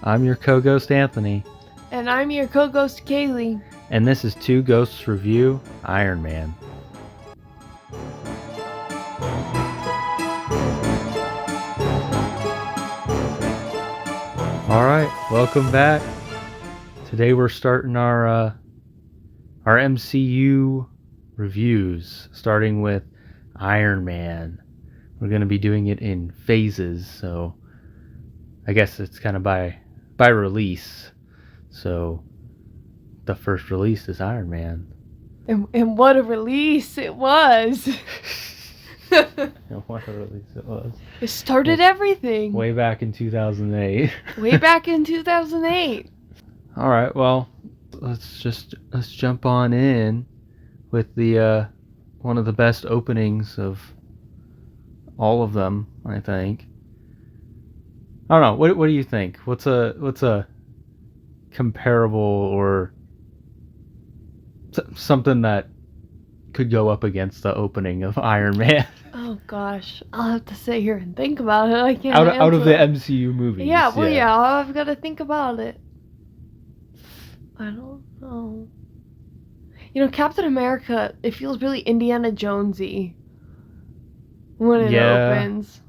I'm your co-ghost Anthony. And I'm your co-ghost Caylee. And this is Two Ghosts Review Iron Man. Alright, welcome back. Today we're starting our MCU reviews, starting with Iron Man. We're going to be doing it in phases, so I guess it's kind of by release. So the first release is Iron Man. And what a release it was. What a release it was. It started everything. Way back in 2008. Way back in 2008. All right, well, let's jump on in with the one of the best openings of all of them, I think. I don't know. What do you think? What's a comparable or something that could go up against the opening of Iron Man? Oh gosh, I'll have to sit here and think about it. I can't out of the MCU movies. Yeah, well, yeah, I've got to think about it. I don't know. You know, Captain America, it feels really Indiana Jonesy when it opens.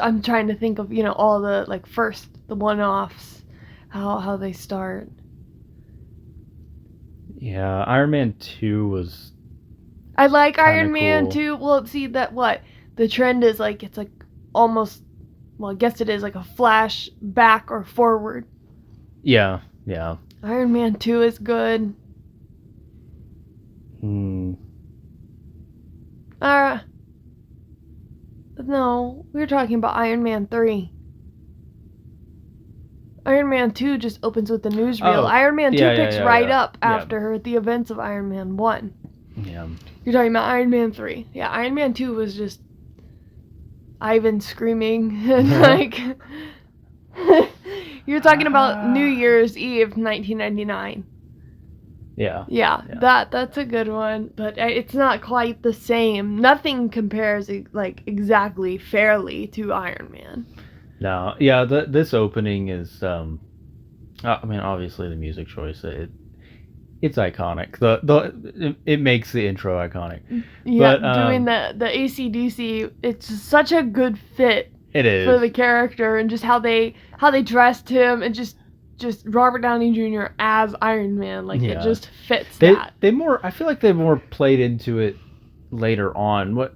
I'm trying to think of, all the the one-offs, how they start. Yeah, Iron Man 2 was I like Iron cool. Man 2. Well, see the trend is it's almost, well, I guess it is like a flash back or forward. Yeah. Iron Man 2 is good. No, we were talking about Iron Man 3. Iron Man 2 just opens with the newsreel. Oh, Iron Man 2 picks right up yeah. after the events of Iron Man 1. Yeah. You're talking about Iron Man 3. Yeah, Iron Man 2 was just Ivan screaming and you're talking about New Year's Eve 1999. Yeah, that's a good one, but it's not quite the same. Nothing compares exactly fairly to Iron Man. No, yeah, this opening is I mean, obviously the music choice, it's iconic. It makes the intro iconic. Yeah, but, doing the AC/DC, it's such a good fit. It is for the character and just how they dressed him and just Robert Downey Jr. as Iron Man, it just fits that. I feel like they more played into it later on.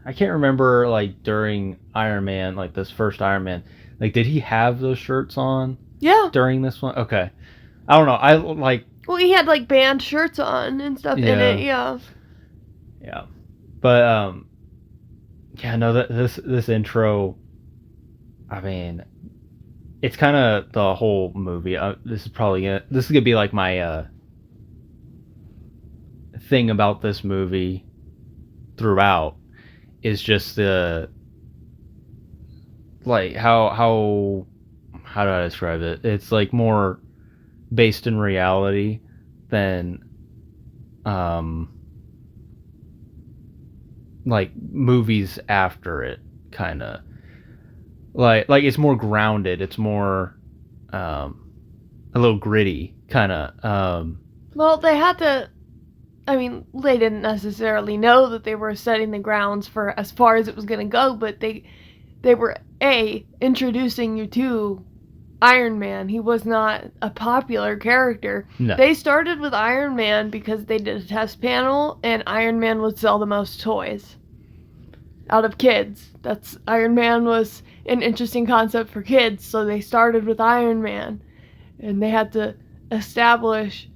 I can't remember during Iron Man, this first Iron Man, did he have those shirts on? Yeah. During this one? Okay. I don't know. Well, he had band shirts on and stuff in it, yeah. Yeah. But yeah, no, this intro, I mean, it's kind of the whole movie. This is gonna be my thing about this movie throughout is just the how do I describe it? It's more based in reality than movies after it, kind of it's more grounded. It's more a little gritty, kind of. Well, they had to. I mean, they didn't necessarily know that they were setting the grounds for as far as it was going to go, but they were introducing you to Iron Man. He was not a popular character. No. They started with Iron Man because they did a test panel, and Iron Man would sell the most toys out of kids. Iron Man was an interesting concept for kids, so they started with Iron Man, and they had to establish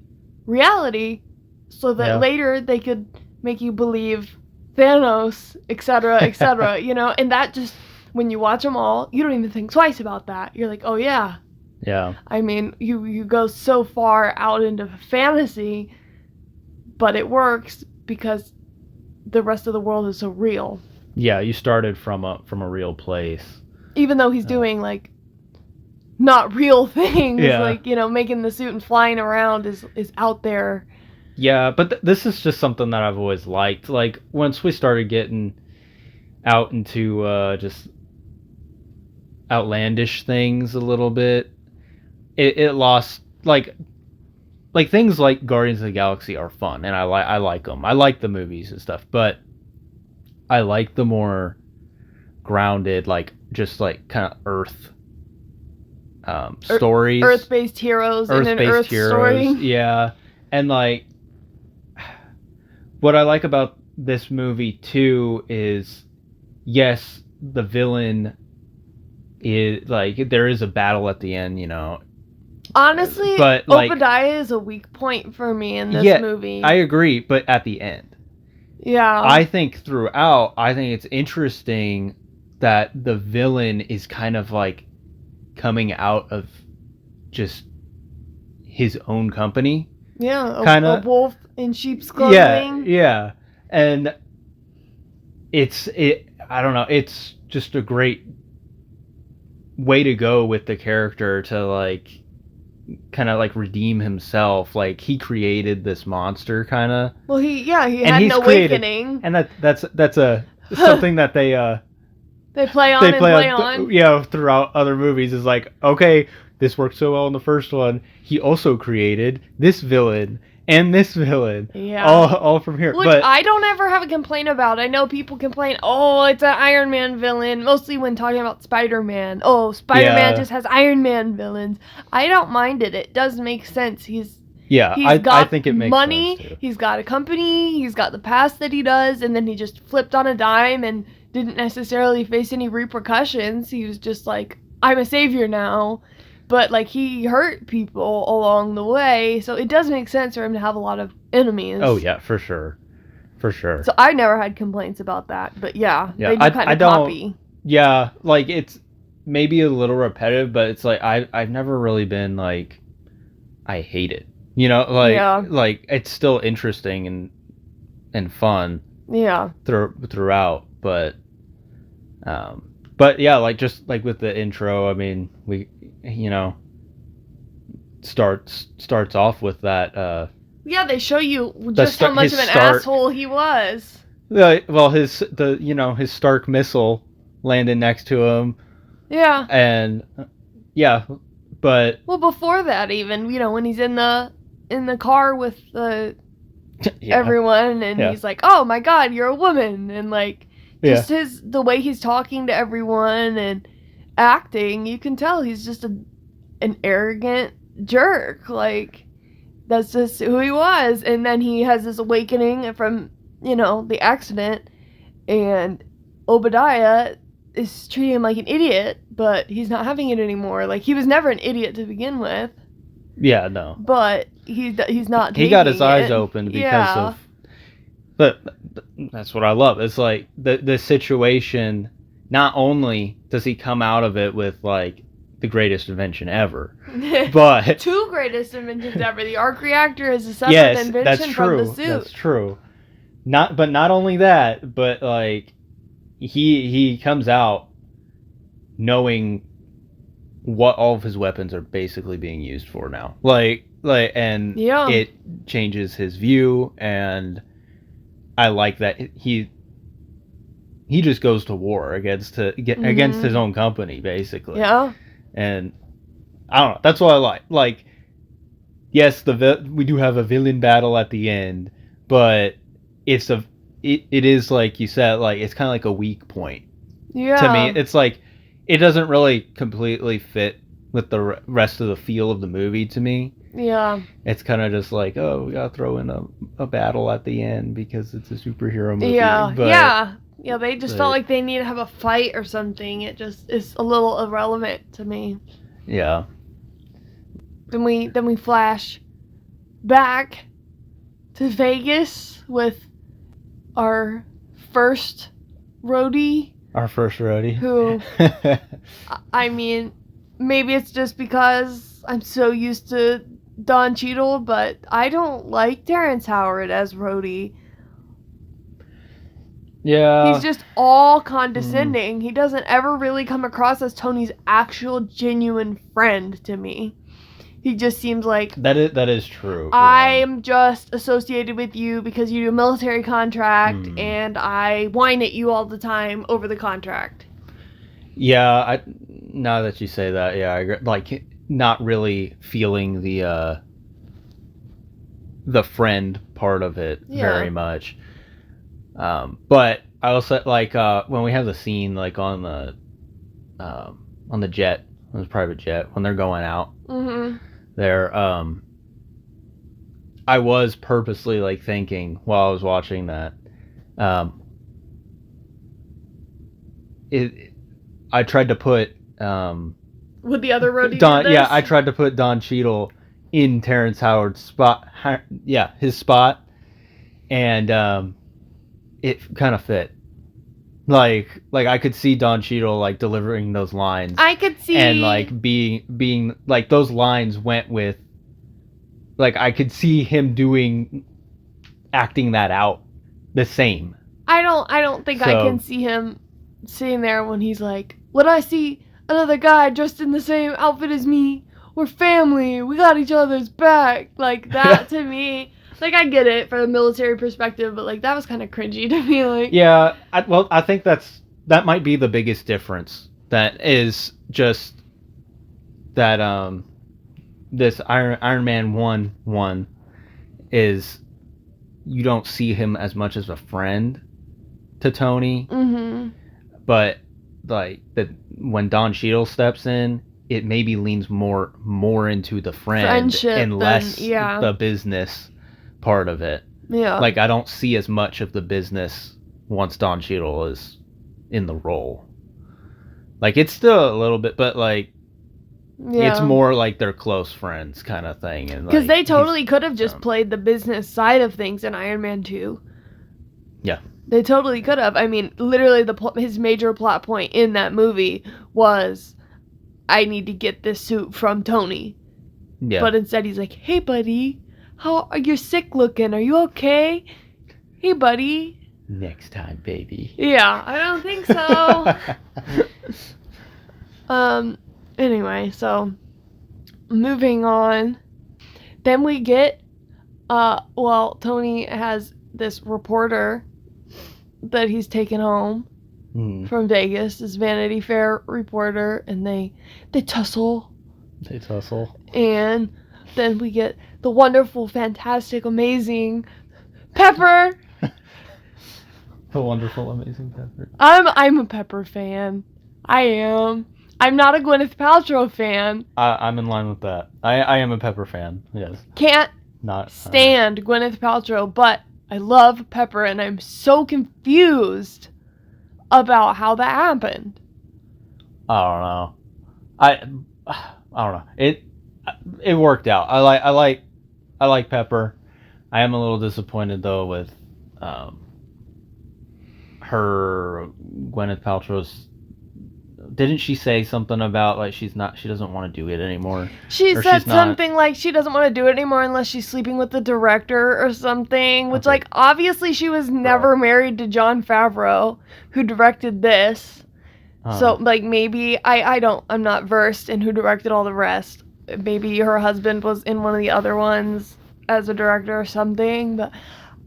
reality so that later they could make you believe Thanos, etc., etc. And that just, when you watch them all, you don't even think twice about that. You're like, oh yeah. Yeah. I mean, you go so far out into fantasy, but it works because the rest of the world is so real. Yeah, you started from a real place. Even though he's doing not real things, making the suit and flying around is out there. Yeah, but this is just something that I've always liked. Once we started getting out into just outlandish things a little bit. It lost like things like Guardians of the Galaxy are fun, and I like them. I like the movies and stuff, but I like the more grounded, like just like kind of Earth stories, Earth-based heroes in an Earth story. Yeah, and like what I like about this movie too is, yes, the villain is like there is a battle at the end, Honestly, but like Obadiah is a weak point for me in this movie. I agree, but at the end. Yeah. I think throughout, I think it's interesting that the villain is kind of like coming out of just his own company. Yeah, a wolf in sheep's clothing. Yeah. And I don't know, it's just a great way to go with the character to like kind of like redeem himself. Like he created this monster kind of. Well, he had an awakening. And that's a something that they play on. Throughout other movies is like, okay, this worked so well in the first one. He also created this villain and this villain. Yeah. All from here. Which I don't ever have a complaint about. I know people complain, oh, it's an Iron Man villain, mostly when talking about Spider-Man. Oh, Spider-Man just has Iron Man villains. I don't mind it. It does make sense. I think it makes money, sense too. He's got a company, he's got the past that he does, and then he just flipped on a dime and didn't necessarily face any repercussions. He was just like, I'm a savior now. But, like, he hurt people along the way, so it does make sense for him to have a lot of enemies. Oh, yeah, for sure. For sure. So I never had complaints about that, but yeah they do kind of copy. Yeah, like, it's maybe a little repetitive, but it's like, I've never really been, like, I hate it. Like, it's still interesting and fun. Yeah. Throughout, but yeah, like, just, like, with the intro, I mean, we... starts off with that they show you just how much of an asshole he was. Well, his Stark missile landed next to him. Yeah. And but before that, even when he's in the car with everyone, and he's like, "Oh my God, you're a woman," and like just the way he's talking to everyone and acting, you can tell he's just an arrogant jerk. Like, that's just who he was. And then he has this awakening from the accident, and Obadiah is treating him like an idiot, but he's not having it anymore. Like, he was never an idiot to begin with. Yeah, no. But he's not. He got his eyes opened because of. But that's what I love. It's like the situation. Not only does he come out of it with like the greatest invention ever, but two greatest inventions ever. The arc reactor is a separate invention from the suit. That's true. Not only that, but like he comes out knowing what all of his weapons are basically being used for now. It changes his view, and I like that he just goes to war against his own company, basically. Yeah. And I don't know. That's what I like. Like, yes, we do have a villain battle at the end, but it is like you said, like it's kind of like a weak point. Yeah. To me, it's like it doesn't really completely fit with the rest of the feel of the movie to me. Yeah. It's kind of just like, oh, we gotta throw in a battle at the end because it's a superhero movie. Yeah. Yeah, they just felt like they need to have a fight or something. It just is a little irrelevant to me. Yeah. Then we flash back to Vegas with our first roadie. Who, I mean, maybe it's just because I'm so used to Don Cheadle, but I don't like Terrence Howard as roadie. Yeah. He's just all condescending. He doesn't ever really come across as Tony's actual genuine friend to me. He just seems like, that is true. I'm just associated with you because you do a military contract, and I whine at you all the time over the contract. Yeah, now that you say that, yeah, I agree. Like not really feeling the friend part of it very much. But I also like when we have the scene like on the jet, on the private jet, when they're going out. Mm-hmm. There, I was purposely like thinking while I was watching that, I tried to put with the other roadie. Don, yeah, I tried to put Don Cheadle in Terrence Howard's spot, his spot, and it kind of fit. Like I could see Don Cheadle like delivering those lines. I could see, and like being like those lines went with, like I could see him acting that out the same. I don't think I can see him sitting there when he's like, when I see another guy dressed in the same outfit as me, we're family, we got each other's back. Like that to me. Like, I get it from a military perspective, but, like, that was kind of cringy to me, like... Yeah, I think that might be the biggest difference. That is just that, this Iron Man 1 is, you don't see him as much as a friend to Tony. Mm-hmm. But, like, when Don Cheadle steps in, it maybe leans more into the friendship and less the business part of it. Yeah. Like, I don't see as much of the business once Don Cheadle is in the role. Like, it's still a little bit, but, like, it's more like they're close friends kind of thing. Because they totally could have just played the business side of things in Iron Man 2. Yeah. They totally could have. I mean, literally, his major plot point in that movie was, I need to get this suit from Tony. Yeah. But instead, he's like, hey, buddy, how are you sick looking? Are you okay? Hey, buddy. Next time, baby. Yeah, I don't think so. Anyway, so moving on. Then we get, Tony has this reporter that he's taken home from Vegas, this Vanity Fair reporter, and they tussle. They tussle. And then we get the wonderful, fantastic, amazing Pepper. The wonderful, amazing Pepper. I'm a Pepper fan. I am. I'm not a Gwyneth Paltrow fan. I'm in line with that. I am a Pepper fan. Yes. Can't stand Gwyneth Paltrow, but I love Pepper, and I'm so confused about how that happened. I don't know. I don't know. It worked out. I like Pepper. I am a little disappointed though with her Gwyneth Paltrow's. Didn't she say something about like she doesn't want to do it anymore? She said something like she doesn't want to do it anymore unless she's sleeping with the director or something, which like obviously she was never married to Jon Favreau, who directed this. So like maybe I'm not versed in who directed all the rest. Maybe her husband was in one of the other ones as a director or something, but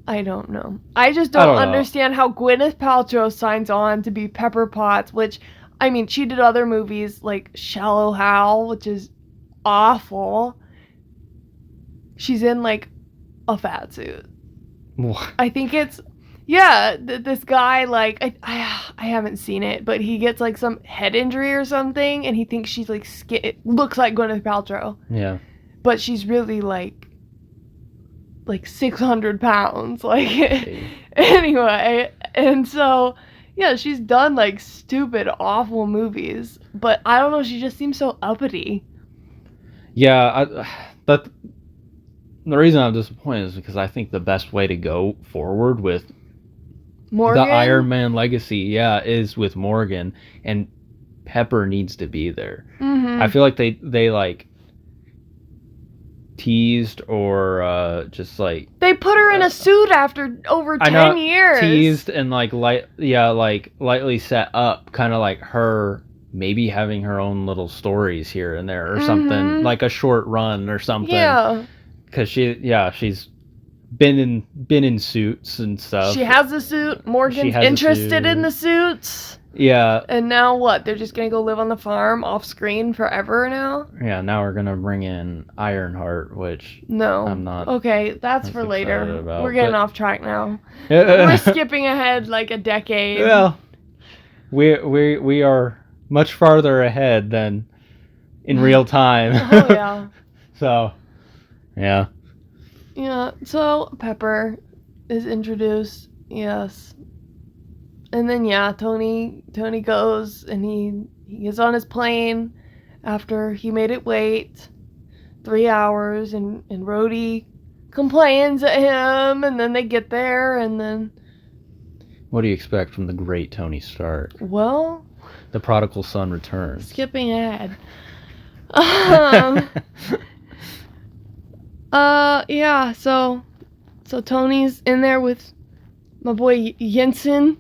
I don't know. I just don't understand how Gwyneth Paltrow signs on to be Pepper Potts, which, I mean, she did other movies like Shallow Hal, which is awful. She's in like a fat suit. What? I think it's, this guy, like, I haven't seen it, but he gets like some head injury or something, and he thinks she's like, it looks like Gwyneth Paltrow. Yeah. But she's really like 600 pounds. Like, anyway. And so, yeah, she's done like stupid, awful movies, but I don't know, she just seems so uppity. Yeah, the reason I'm disappointed is because I think the best way to go forward with Morgan? The Iron Man legacy, is with Morgan, and Pepper needs to be there. Mm-hmm. I feel like they like teased or just like they put her in a suit after over 10 years. Teased and like lightly set up, kind of like her maybe having her own little stories here and there or something, like a short run or something. Yeah. Because she's been in suits and stuff. She has a suit. Morgan's interested in the suits. Yeah. And now what? They're just gonna go live on the farm off screen forever now? Yeah, now we're gonna bring in Ironheart, which no, I'm not. Okay, that's for later. About, we're getting off track now. We're skipping ahead like a decade. Well, we are much farther ahead than in real time. Oh yeah. So, yeah. Yeah. So Pepper is introduced. Yes. And then Tony goes and he gets on his plane after he made it wait 3 hours and Rhodey complains at him, and then they get there, and then what do you expect from the great Tony Stark? Well, the prodigal son returns. Skipping ahead. Yeah, so Tony's in there with my boy Jensen.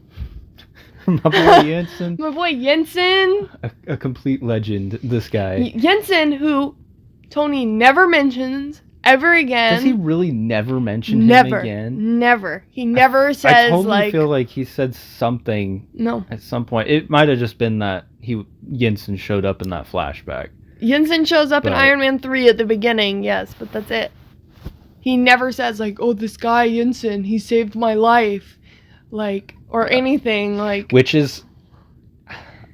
My boy Jensen. My boy Jensen. A complete legend, this guy. Jensen, who Tony never mentions ever again. Does he really never mention him again? Never. He never says, I totally feel like he said something at some point. It might have just been that Jensen showed up in that flashback. Jensen shows up in Iron Man 3 at the beginning, yes, but that's it. He never says, like, oh, this guy Jensen, he saved my life. Like, or anything, like... Which is...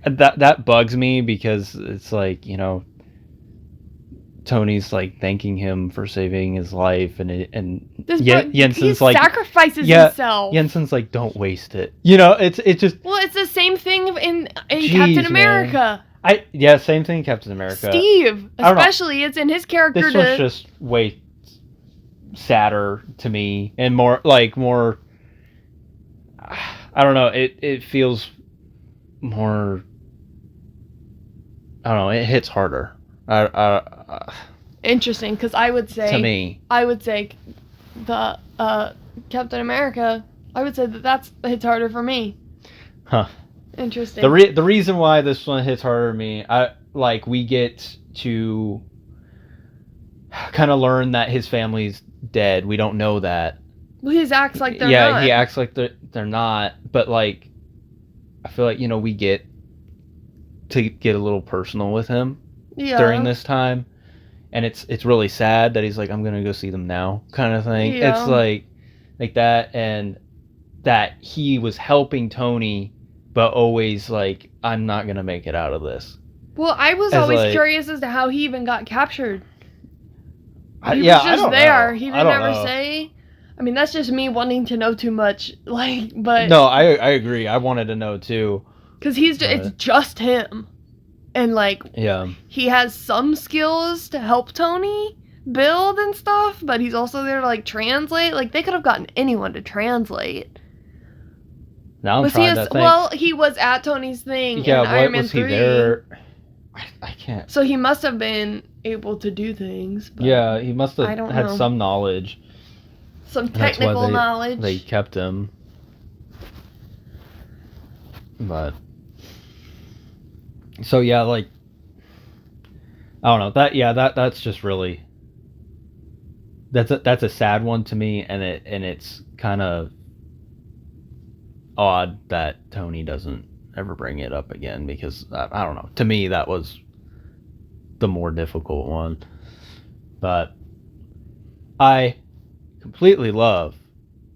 That bugs me, because it's like, Tony's like thanking him for saving his life, and Jensen's he like sacrifices himself. Jensen's like, don't waste it. It's just... Well, it's the same thing in Captain America. Man. Same thing in Captain America. Steve, especially, it's in his character. This was just way sadder to me, and more. I don't know. It feels more. I don't know. It hits harder. Interesting, because I would say the Captain America. I would say that hits harder for me. Huh. Interesting. The reason why this one hits harder to me, we get to kind of learn that his family's dead. We don't know that. Well, he acts like they're not. Yeah, he acts like they're not. But I feel like we get to get a little personal with him during this time, and it's really sad that he's like, I'm gonna go see them now, kind of thing. Yeah. It's like that, and that he was helping Tony, but always like, I'm not gonna make it out of this. Well, I was always curious as to how he even got captured. He was just there. He didn't ever say. I mean, that's just me wanting to know too much. But no, I agree. I wanted to know too. Because it's just him, and he has some skills to help Tony build and stuff, but he's also there to translate. They could have gotten anyone to translate. Now I'm trying to think. Well, he was at Tony's thing in Iron Man 3. Was he there? I can't. So he must have been able to do things. But yeah, he must have had some knowledge. Some technical knowledge. They kept him. But... So, yeah, I don't know. That's just really... That's a sad one to me, and it's kind of odd that Tony doesn't ever bring it up again, because I don't know. To me, that was the more difficult one. But I completely love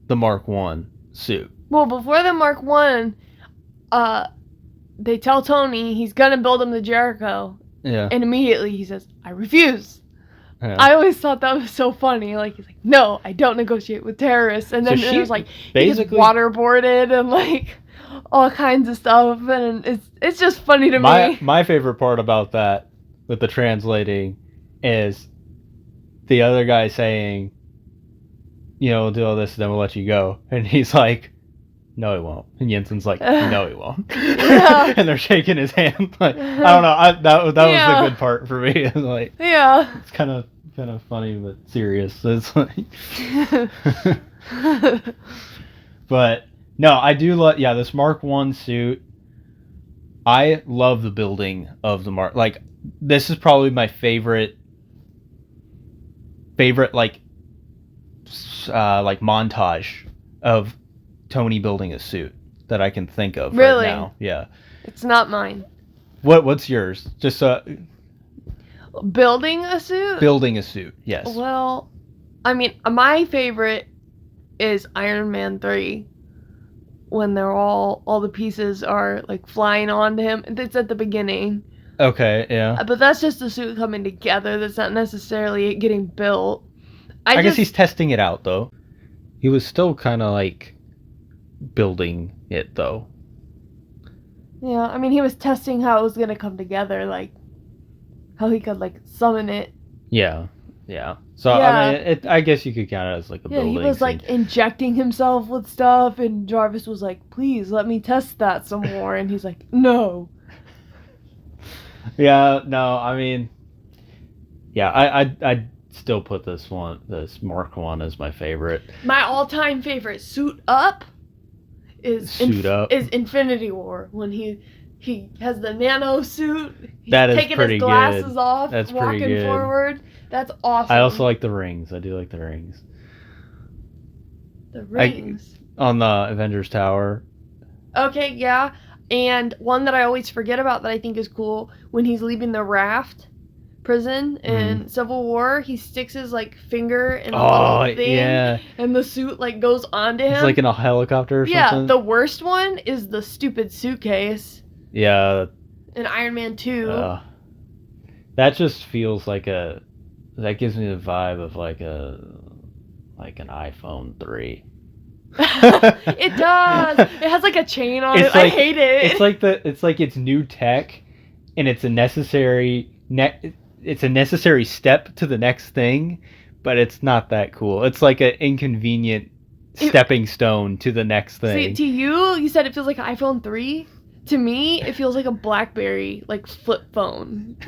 the Mark 1 suit. Well, before the Mark 1, they tell Tony he's gonna build him the Jericho. Yeah. And immediately he says, I refuse. Yeah. I always thought that was so funny. He's like, no, I don't negotiate with terrorists. And then it was he gets waterboarded and all kinds of stuff. And it's just funny to me. My favorite part about that with the translating is the other guy saying, we'll do all this and then we'll let you go. And he's like, no, he won't. And Jensen's like, no, he won't. Yeah. And they're shaking his hand. I don't know. That was the good part for me. It's kind of funny but serious. It's but no, I do love this Mark 1 suit. I love the building of the Mark. Like, this is probably my favorite like montage of Tony building a suit that I can think of Really? right now. Yeah. It's not mine. What's yours? Just Building a suit? building a suit. Yes. Well, I mean, my favorite is Iron Man 3. When they're all the pieces are like flying onto him. It's at the beginning. Okay, yeah. But that's just the suit coming together. That's not necessarily it getting built. I guess he's testing it out, though. He was still kind of like building it, though. Yeah, I mean, he was testing how it was going to come together, like how he could like summon it. Yeah, yeah. So, Yeah. I mean, I guess you could count it as like a building Yeah, he was like scene. injecting himself with stuff, and Jarvis was like, please let me test that some more. And he's like, no. Yeah, no, I mean, yeah, I'd still put this Mark 1 as my favorite. My all-time favorite suit up is Infinity War, when he has the nano suit. He's that is taking pretty his glasses good. off, That's walking pretty good. forward. That's awesome. I also like the rings. I do like the rings. The rings. On the Avengers Tower. Okay, yeah. And one that I always forget about that I think is cool, when he's leaving the raft prison in Civil War, he sticks his like finger in a little thing, yeah. and the suit like goes onto him. It's like in a helicopter or something. Yeah, the worst one is the stupid suitcase. Yeah. In Iron Man 2. That just feels like that gives me the vibe of like an iPhone 3. It does. It has like a chain on it. I hate it. It's like it's new tech, and it's a necessary step to the next thing, but it's not that cool. It's like an inconvenient stepping stone to the next thing. See, to you said it feels like an iPhone 3. To me, it feels like a BlackBerry, like flip phone.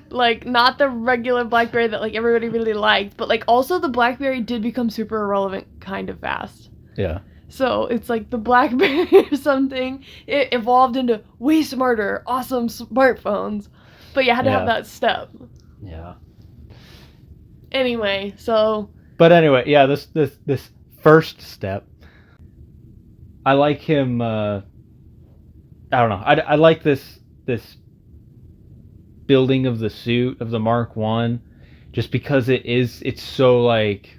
Like, not the regular BlackBerry that like everybody really liked, but like also the BlackBerry did become super irrelevant kind of fast. Yeah. So it's like the BlackBerry or something. It evolved into way smarter, awesome smartphones. But you had to have that step. Yeah. Anyway, so. But anyway, yeah, this first step. I like him. I don't know. I like this building of the suit of the Mark 1, just because it's so like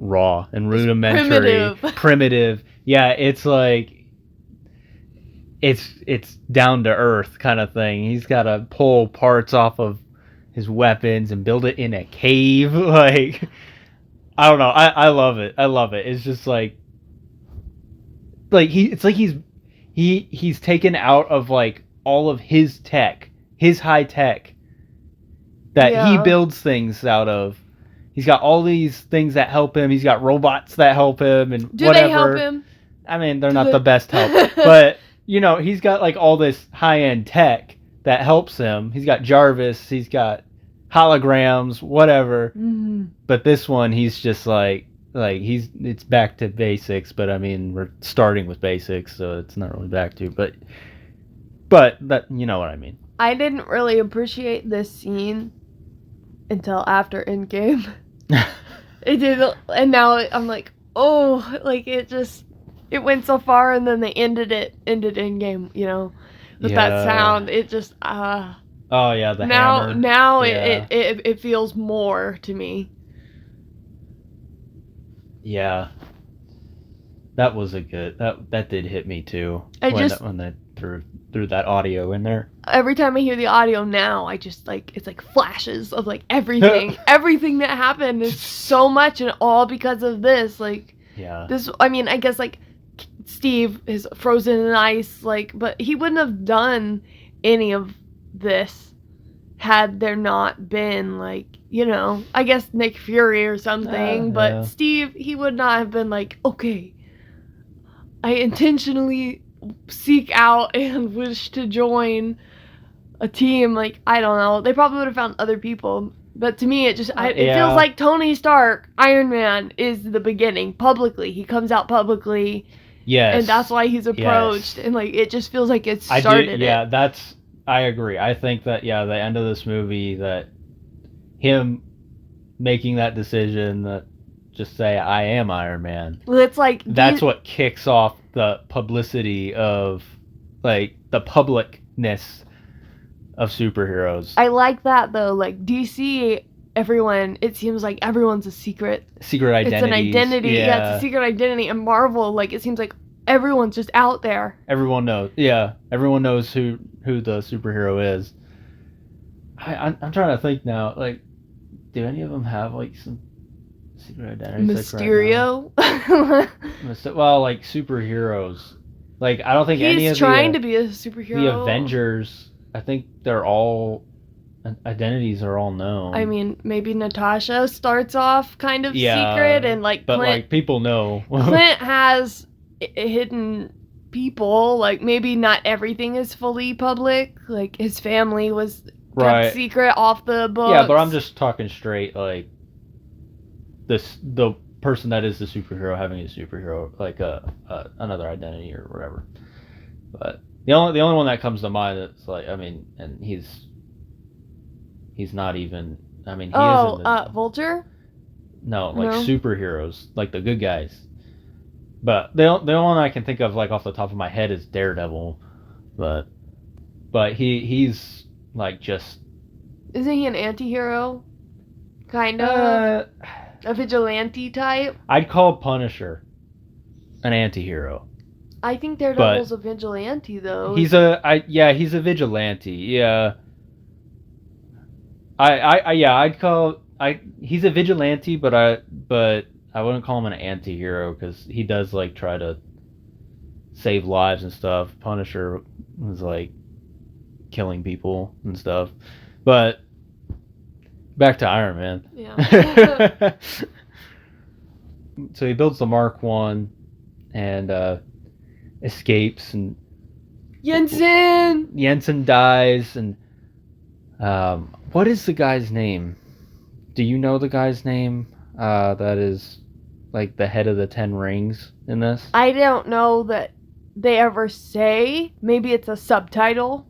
raw and rudimentary, primitive. Yeah, it's like it's down to earth kind of thing. He's got to pull parts off of his weapons and build it in a cave. Like, I don't know. I love it. I love it. It's just like he's taken out of like all of his tech, his high tech that he builds things out of. He's got all these things that help him. He's got robots that help him and Do whatever. they help him? I mean, they're not the best help, but you know, he's got like all this high-end tech that helps him. He's got Jarvis, he's got holograms, whatever. Mm-hmm. But this one, he's just like it's back to basics, but I mean, we're starting with basics, so it's not really back to, but that, you know what I mean. I didn't really appreciate this scene until after Endgame. It did, and now I'm like, oh, like it went so far, and then they ended Endgame, you know, with that sound. It just oh yeah, the hammer. Now yeah. it feels more to me. Yeah, that was a good that did hit me too. When they threw that audio in there. Every time I hear the audio now, I just like, it's like flashes of like everything that happened is so much, and all because of this. Like, this, I mean, I guess like Steve is frozen in ice, like, but he wouldn't have done any of this had there not been like, you know, I guess Nick Fury or something, but Steve, he would not have been like, okay, I intentionally seek out and wish to join a team. Like, I don't know, they probably would have found other people, but to me it just it feels like Tony Stark, Iron Man, is the beginning. Publicly, he comes out publicly Yes. And that's why he's approached. Yes. And, like, it just feels like it started I agree. I think that, the end of this movie, that him making that decision that just say, I am Iron Man. Well, it's like... That's what kicks off the publicity of, like, the publicness of superheroes. I like that, though. Like, DC, it seems like everyone's a secret identity. It's an identity. Yeah, it's a secret identity. And Marvel, like, it seems like everyone's just out there. Everyone knows. Yeah, everyone knows who the superhero is. I'm trying to think now. Like, do any of them have, like, some secret identities? Mysterio? Well, like, superheroes. Like, I don't think any of He's trying to be a superhero. The Avengers, I think they're all... identities are all known. I mean, maybe Natasha starts off kind of secret, and, like, but, Clint... like, people know. Clint has hidden people. Like, maybe not everything is fully public. Like, his family was... kept secret off the books. Yeah, but I'm just talking straight, like, the person that is the superhero having a superhero, like, another identity or whatever. But the only one that comes to mind that's, like, I mean, and he's not even, I mean, he isn't Vulture? No, like, superheroes, like the good guys. But the only one I can think of, like, off the top of my head is Daredevil. But he's... like, just... Isn't he an anti-hero? Kind of? A vigilante type? I'd call Punisher an anti-hero. I think Daredevil's a vigilante, though. He's a vigilante. Yeah. He's a vigilante, but I wouldn't call him an anti-hero, because he does, like, try to save lives and stuff. Punisher was, like, killing people and stuff. But back to Iron Man. Yeah. So he builds the Mark 1 and escapes, and Jensen dies, and what is the guy's name? Do you know the guy's name? That is, like, the head of the 10 rings in this? I don't know that they ever say. Maybe it's a subtitle.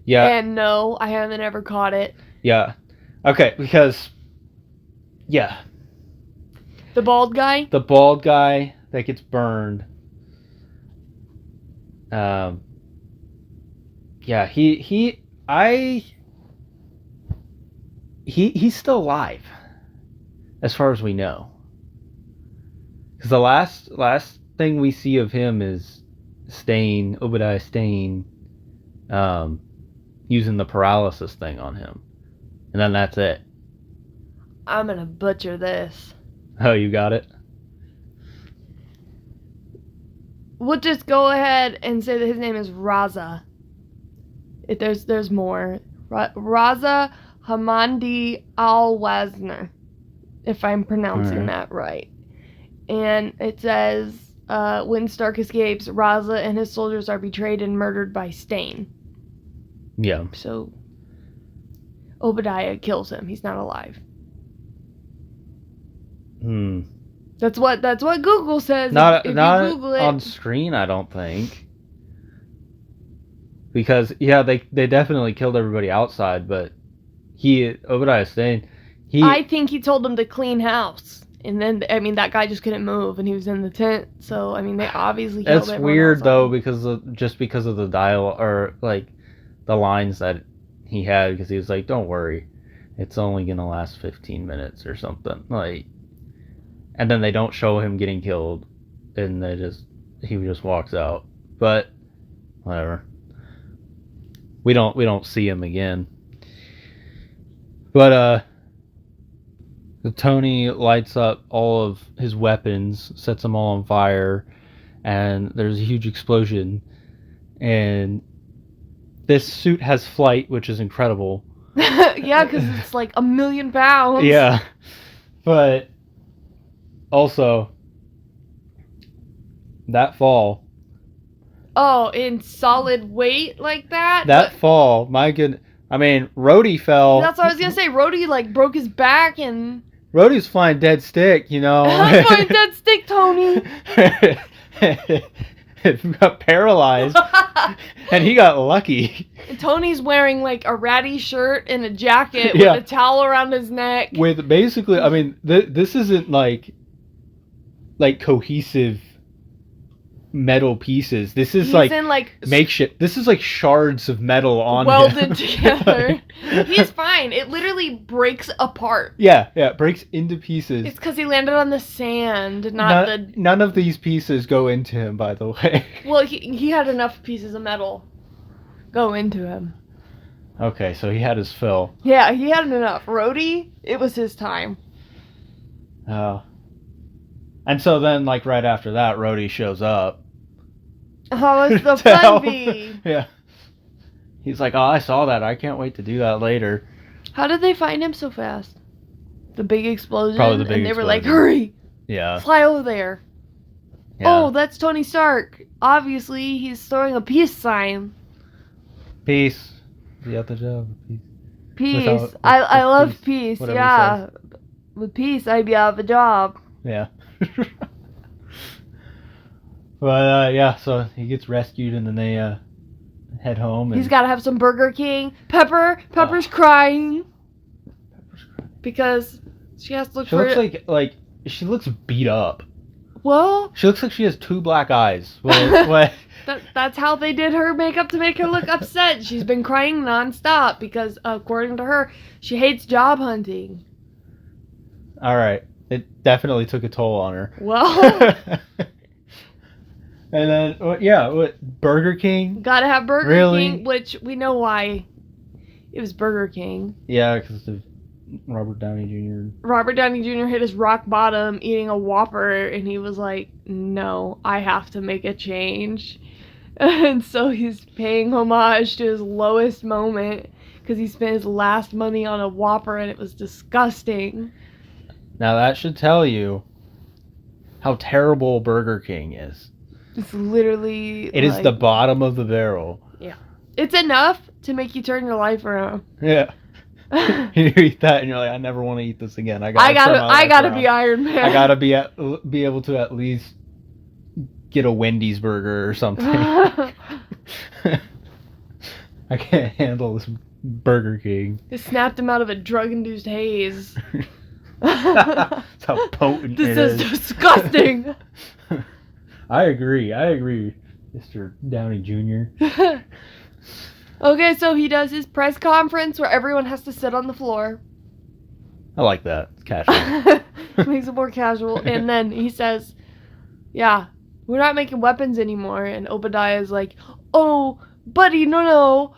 Yeah. And no, I haven't ever caught it. Yeah. Okay, because... yeah. The bald guy? The bald guy that gets burned. Yeah, he's still alive, as far as we know. Because the last thing we see of him is Obadiah Stane, using the paralysis thing on him. And then that's it. I'm gonna butcher this. Oh, you got it? We'll just go ahead and say that his name is Raza. If there's more. Raza Hamandi Al-Wazner, if I'm pronouncing that right. And it says, when Stark escapes, Raza and his soldiers are betrayed and murdered by Stane. Yeah. So Obadiah kills him. He's not alive. That's what Google says. Not if you Google it. On screen, I don't think. Because they definitely killed everybody outside, but Obadiah Stane, I think he told them to clean house. And then, I mean, that guy just couldn't move, and he was in the tent. So, I mean, they obviously killed everyone. It's weird, outside. though, because of the dialogue, or, like, the lines that he had, because he was like, don't worry, it's only gonna last 15 minutes or something, like, and then they don't show him getting killed, and he just walks out. But whatever, we don't see him again. But Tony lights up all of his weapons, sets them all on fire, and there's a huge explosion, and this suit has flight, which is incredible. Yeah, because it's like 1,000,000 pounds. Yeah. But also, that fall. Oh, in solid weight like that? That fall, my goodness. I mean, Rhodey fell. That's what I was going to say. Rhodey, like, broke his back and... Rhodey's flying dead stick, you know. I'm flying dead stick, Tony. got paralyzed, and he got lucky. And Tony's wearing like a ratty shirt and a jacket Yeah. with a towel around his neck. With basically, I mean, this isn't like cohesive metal pieces. This is He's like in like makeshift. This is like shards of metal on welded him. together. He's fine. It literally breaks apart. Yeah, it breaks into pieces. It's because he landed on the sand, not None of these pieces go into him, by the way. Well, he had enough pieces of metal go into him. Okay, so he had his fill. Yeah, he had enough. Rhodey, it was his time. Oh. And so then, like, right after that, Rhodey shows up. How was the To help. fun bee? Yeah. He's like, oh, I saw that. I can't wait to do that later. How did they find him so fast? The big explosion? Probably the big and they were like, explosion. hurry! Yeah. Fly over there. Yeah. Oh, that's Tony Stark. Obviously, he's throwing a peace sign. Peace. The other job. Peace. Peace. Without- I with love peace, peace. whatever he Yeah. With peace, I'd be out of a job. Yeah. But, yeah, so he gets rescued and then they head home. And He's got to have some Burger King. Pepper's crying. Pepper's crying. Because she has to look She for... looks like she looks beat up. Well, She looks like she has two black eyes. What? that's how they did her makeup to make her look upset. She's been crying nonstop because, according to her, she hates job hunting. All right. It definitely took a toll on her. Well, And then, Burger King? gotta have Burger Really? King, which we know why it was Burger King. Yeah, because of Robert Downey Jr. Robert Downey Jr. hit his rock bottom eating a Whopper, and he was like, no, I have to make a change. And so he's paying homage to his lowest moment because he spent his last money on a Whopper, and it was disgusting. Now that should tell you how terrible Burger King is. It's literally... It is the bottom of the barrel. It's enough to make you turn your life around. Yeah. You eat that and you're like, I never want to eat this again. I I gotta gotta be Iron Man. I gotta be able to at least get a Wendy's burger or something. I can't handle this Burger King. It snapped him out of a drug-induced haze. That's how potent This it is is. disgusting. I agree, Mr. Downey Jr. Okay, so he does his press conference where everyone has to sit on the floor. I like that. It's casual. Makes it more casual. And then he says, yeah, we're not making weapons anymore. And Obadiah's like, oh, buddy, no,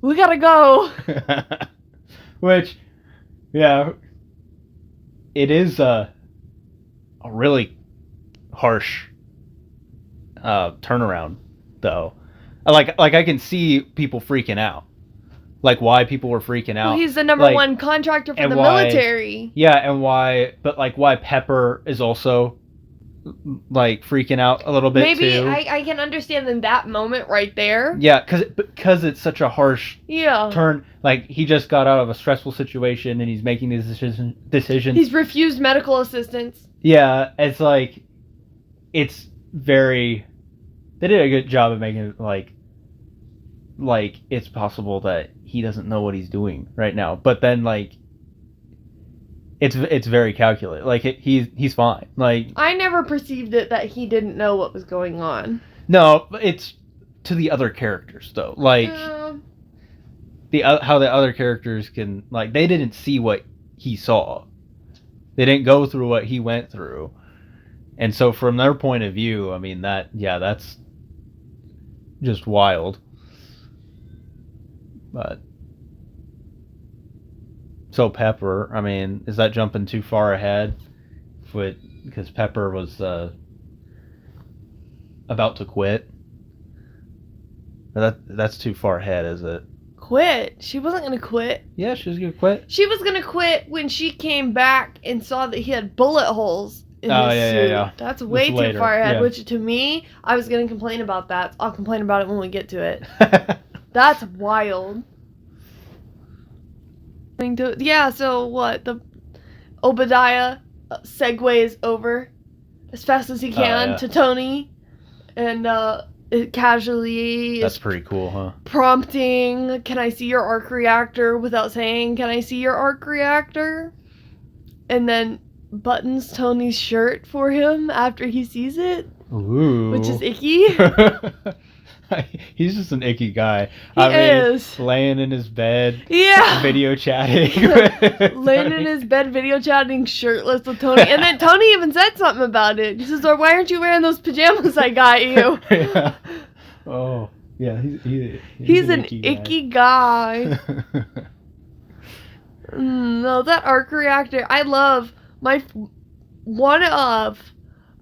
we gotta go. Which, yeah, it is a really harsh turnaround, though. Like I can see people freaking out, like why people were freaking out. Well, he's the number one contractor for the military. Yeah, and why Pepper is also like freaking out a little bit. Maybe too. I can understand in that moment right there. Yeah, because it's such a harsh Yeah. turn. Like he just got out of a stressful situation and he's making these decisions. He's refused medical assistance. Yeah, it's like it's very. They did a good job of making it like it's possible that he doesn't know what he's doing right now, but then like it's very calculated. Like he's fine. Like I never perceived it that he didn't know what was going on. no, it's to the other characters though. Like how the other characters can like they didn't see what he saw. They didn't go through what he went through, and so from their point of view, I mean that's just wild. But so Pepper, I mean, is that jumping too far ahead? Because Pepper was about to quit. That's too far ahead, is it? Quit? She wasn't gonna quit. Yeah, she was gonna quit. She was gonna quit when she came back and saw that he had bullet holes in his suit. Yeah. That's way too later, far ahead. yeah. Which to me, I was gonna complain about that. I'll complain about it when we get to it. That's wild. Yeah, so what? The Obadiah segues over as fast as he can to Tony, and it casually That's is pretty cool, huh? prompting, "Can I see your arc reactor?" without saying, "Can I see your arc reactor?" And then buttons Tony's shirt for him after he sees it. Ooh. Which is icky. He's just an icky guy. He is. Laying in his bed. Yeah. Video chatting. Laying in his bed, video chatting, shirtless with Tony. And then Tony even said something about it. He says, "Or why aren't you wearing those pajamas I got you?" Yeah. Oh, yeah. He's an icky guy. No, that arc reactor. I love one of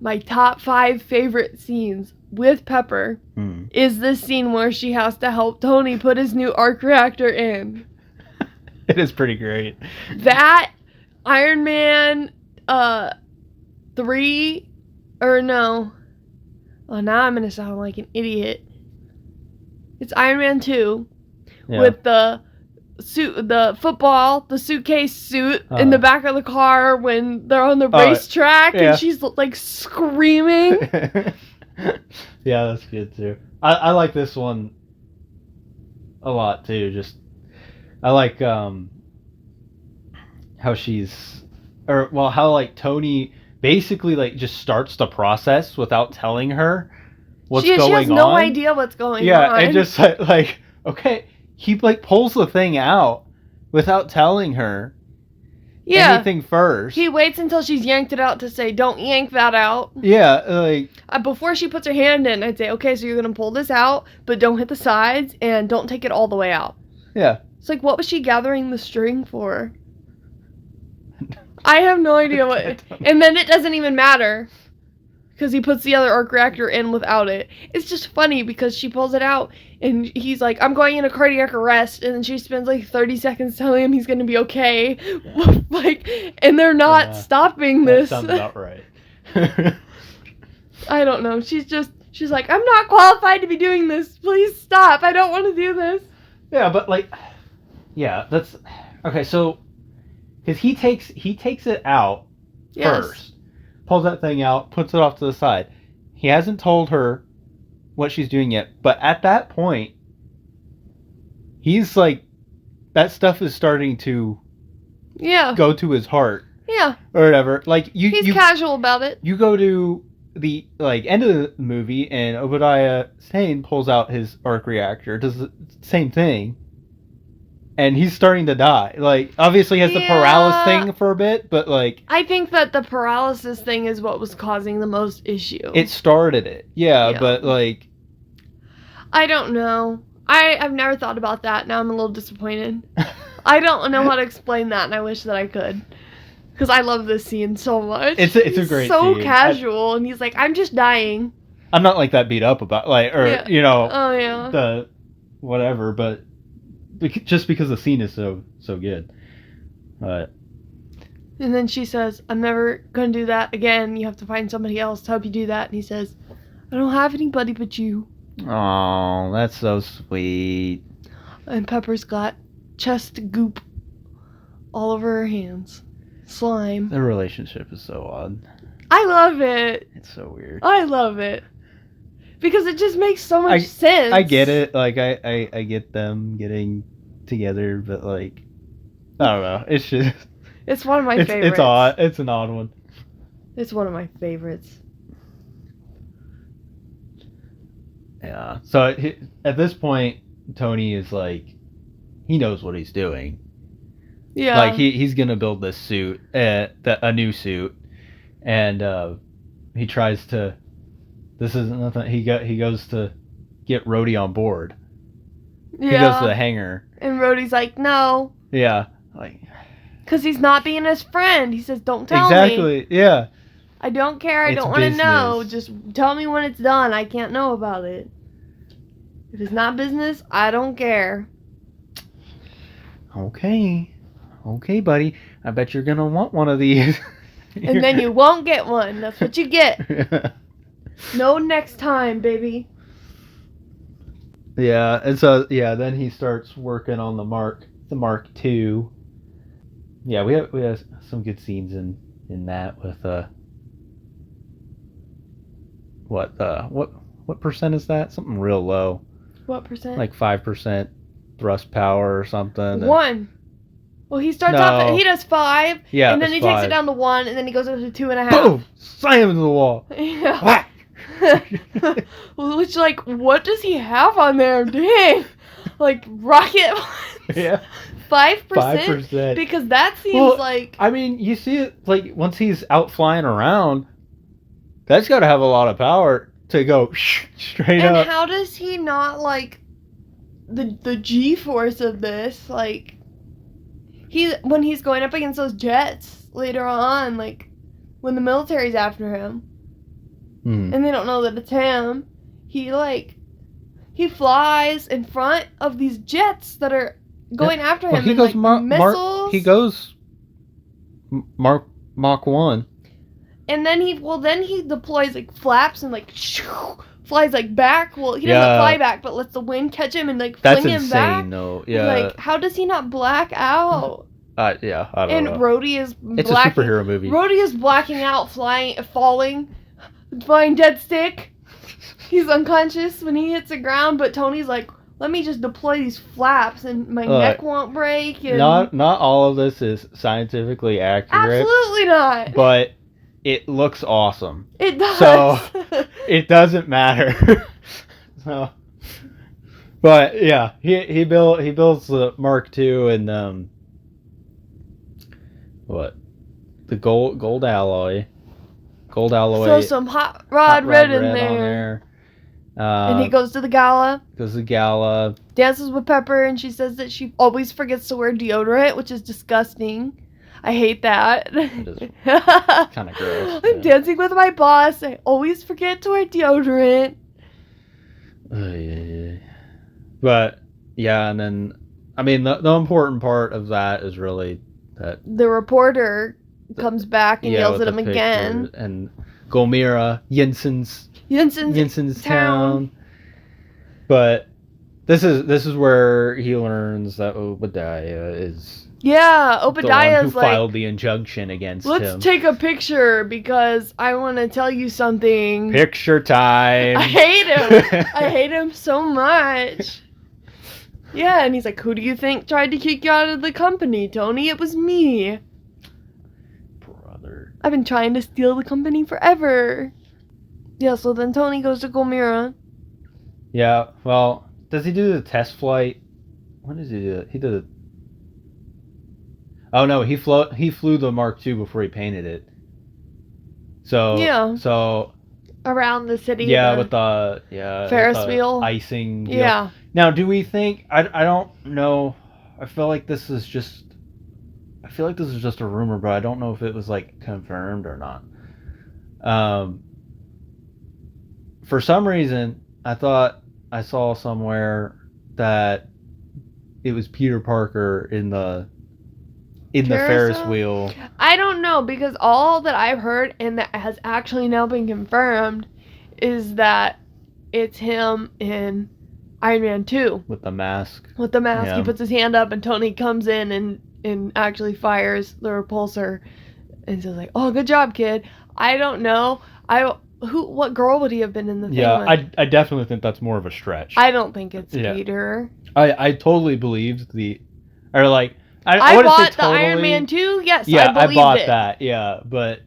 my top 5 favorite scenes with Pepper is this scene where she has to help Tony put his new arc reactor in. It is pretty great. That Iron Man 3 or no. Oh, now I'm going to sound like an idiot. It's Iron Man 2 with the suit, the suitcase suit in the back of the car when they're on the racetrack and she's like screaming. Yeah, that's good too. I like this one a lot too. Just I like how Tony basically like just starts the process without telling her what's going on. She has no idea what's going on. Yeah, and just like okay. He like pulls the thing out without telling her anything first. He waits until she's yanked it out to say, "Don't yank that out." Yeah, like before she puts her hand in, I'd say, "Okay, so you're gonna pull this out, but don't hit the sides and don't take it all the way out." Yeah. It's like, what was she gathering the string for? I have no idea what. And then it doesn't even matter. Because he puts the other arc reactor in without it. It's just funny because she pulls it out and he's like, "I'm going into cardiac arrest," and then she spends like 30 seconds telling him he's gonna be okay. Like, and they're not stopping this. That sounds about right. I don't know. She's like, "I'm not qualified to be doing this. Please stop. I don't want to do this." Yeah, but like, yeah, that's okay. So, because he takes it out first. Pulls that thing out, puts it off to the side. He hasn't told her what she's doing yet, but at that point, he's like, that stuff is starting to go to his heart. Yeah. Or whatever. Like he's casual about it. You go to the like end of the movie and Obadiah Stane pulls out his arc reactor, does the same thing. And he's starting to die. Like, obviously he has the paralysis thing for a bit, but like... I think that the paralysis thing is what was causing the most issue. It started it. Yeah, but like... I don't know. I've never thought about that. Now I'm a little disappointed. I don't know how to explain that, and I wish that I could. Because I love this scene so much. It's a great so scene. Casual, and he's like, "I'm just dying." I'm not like that beat up about, like, or, you know... Oh, yeah. The... Whatever, but... Just because the scene is so good. And then she says, "I'm never going to do that again. You have to find somebody else to help you do that." And he says, "I don't have anybody but you." Oh, that's so sweet. And Pepper's got chest goop all over her hands. Slime. Their relationship is so odd. I love it. It's so weird. I love it. Because it just makes so much sense. I get it. Like, I get them getting together, but, like, I don't know. It's just... It's one of my favorites. It's odd. It's an odd one. It's one of my favorites. Yeah. So, at this point, Tony is, like, he knows what he's doing. Yeah. Like, he's going to build this suit, a new suit, and he tries to... This isn't nothing. He goes to get Rhodey on board. Yeah. He goes to the hangar. And Rhodey's like, "No." Yeah. Like. Because he's not being his friend. He says, "Don't tell me." Exactly. Yeah. "I don't care. I don't want to know. Just tell me when it's done. I can't know about it. If it's not business, I don't care." Okay, buddy. I bet you're gonna want one of these. And then you won't get one. That's what you get. No next time, baby. Yeah, and so then he starts working on the Mark II. Yeah, we have some good scenes in that with what percent is that? Something real low, What percent? like 5% thrust power or something. And, 1. Well, he starts off. He does 5. Yeah, and then he it's takes 5. it down to 1, and then he goes up to 2.5. Boom! Slam into the wall. Yeah. Whack! Which, like, what does he have on there? Dang. Like, rocket. Yeah. 5%? 5%. Because that seems like. I mean, you see it, like, once he's out flying around, that's got to have a lot of power to go straight up. And how does he not, like, the G-force of this, like, when he's going up against those jets later on, like, when the military's after him, and they don't know that it's him, he flies in front of these jets that are going after him, he goes missiles. He goes Mach 1. And then he deploys, like, flaps and, like, flies, like, back. Well, he doesn't fly back, but lets the wind catch him and, like, fling him back. That's insane, though. Yeah. Like, how does he not black out? Yeah, I don't know. And Rhodey is It's a superhero movie. Rhodey is blacking out, flying dead stick. He's unconscious when he hits the ground, but Tony's like, let me just deploy these flaps and my neck won't break. And not all of this is scientifically accurate. Absolutely not. But it looks awesome. It does. So it doesn't matter. So, but yeah, he builds the Mark II and what? The gold alloy. So some hot rod red in on there. And he goes to the gala. Dances with Pepper, and she says that she always forgets to wear deodorant, which is disgusting. I hate that. It is kind of gross. I'm dancing with my boss. I always forget to wear deodorant. But yeah, and then I mean the important part of that is really that the reporter comes back and yells at him again. And Gomira, Jensen's town. But this is where he learns that Obadiah is Obadiah's the one who filed the injunction against him. Let's take a picture because I want to tell you something. Picture time. I hate him. I hate him so much. Yeah, and he's like, who do you think tried to kick you out of the company, Tony? It was me. Brother. I've been trying to steal the company forever. Yeah, so then Tony goes to Gomira. Yeah, well, does he do the test flight? When does he do it? He did it. Oh no, he flew the Mark II before he painted it. So around the city. Yeah, with the Ferris wheel icing. Deal. Yeah. Now, do we think? I don't know. I feel like this is just a rumor, but I don't know if it was like confirmed or not. For some reason, I thought I saw somewhere that it was Peter Parker in the Ferris wheel. I don't know, because all that I've heard and that has actually now been confirmed is that it's him in Iron Man 2. With the mask. Yeah. He puts his hand up and Tony comes in and actually fires the repulsor and says like, "Oh, good job, kid." I don't know. What girl would he have been in the thing with? I definitely think that's more of a stretch. I don't think it's Peter. I totally believed I bought the Iron Man 2. Yes, yeah, I believed bought it. that. Yeah, but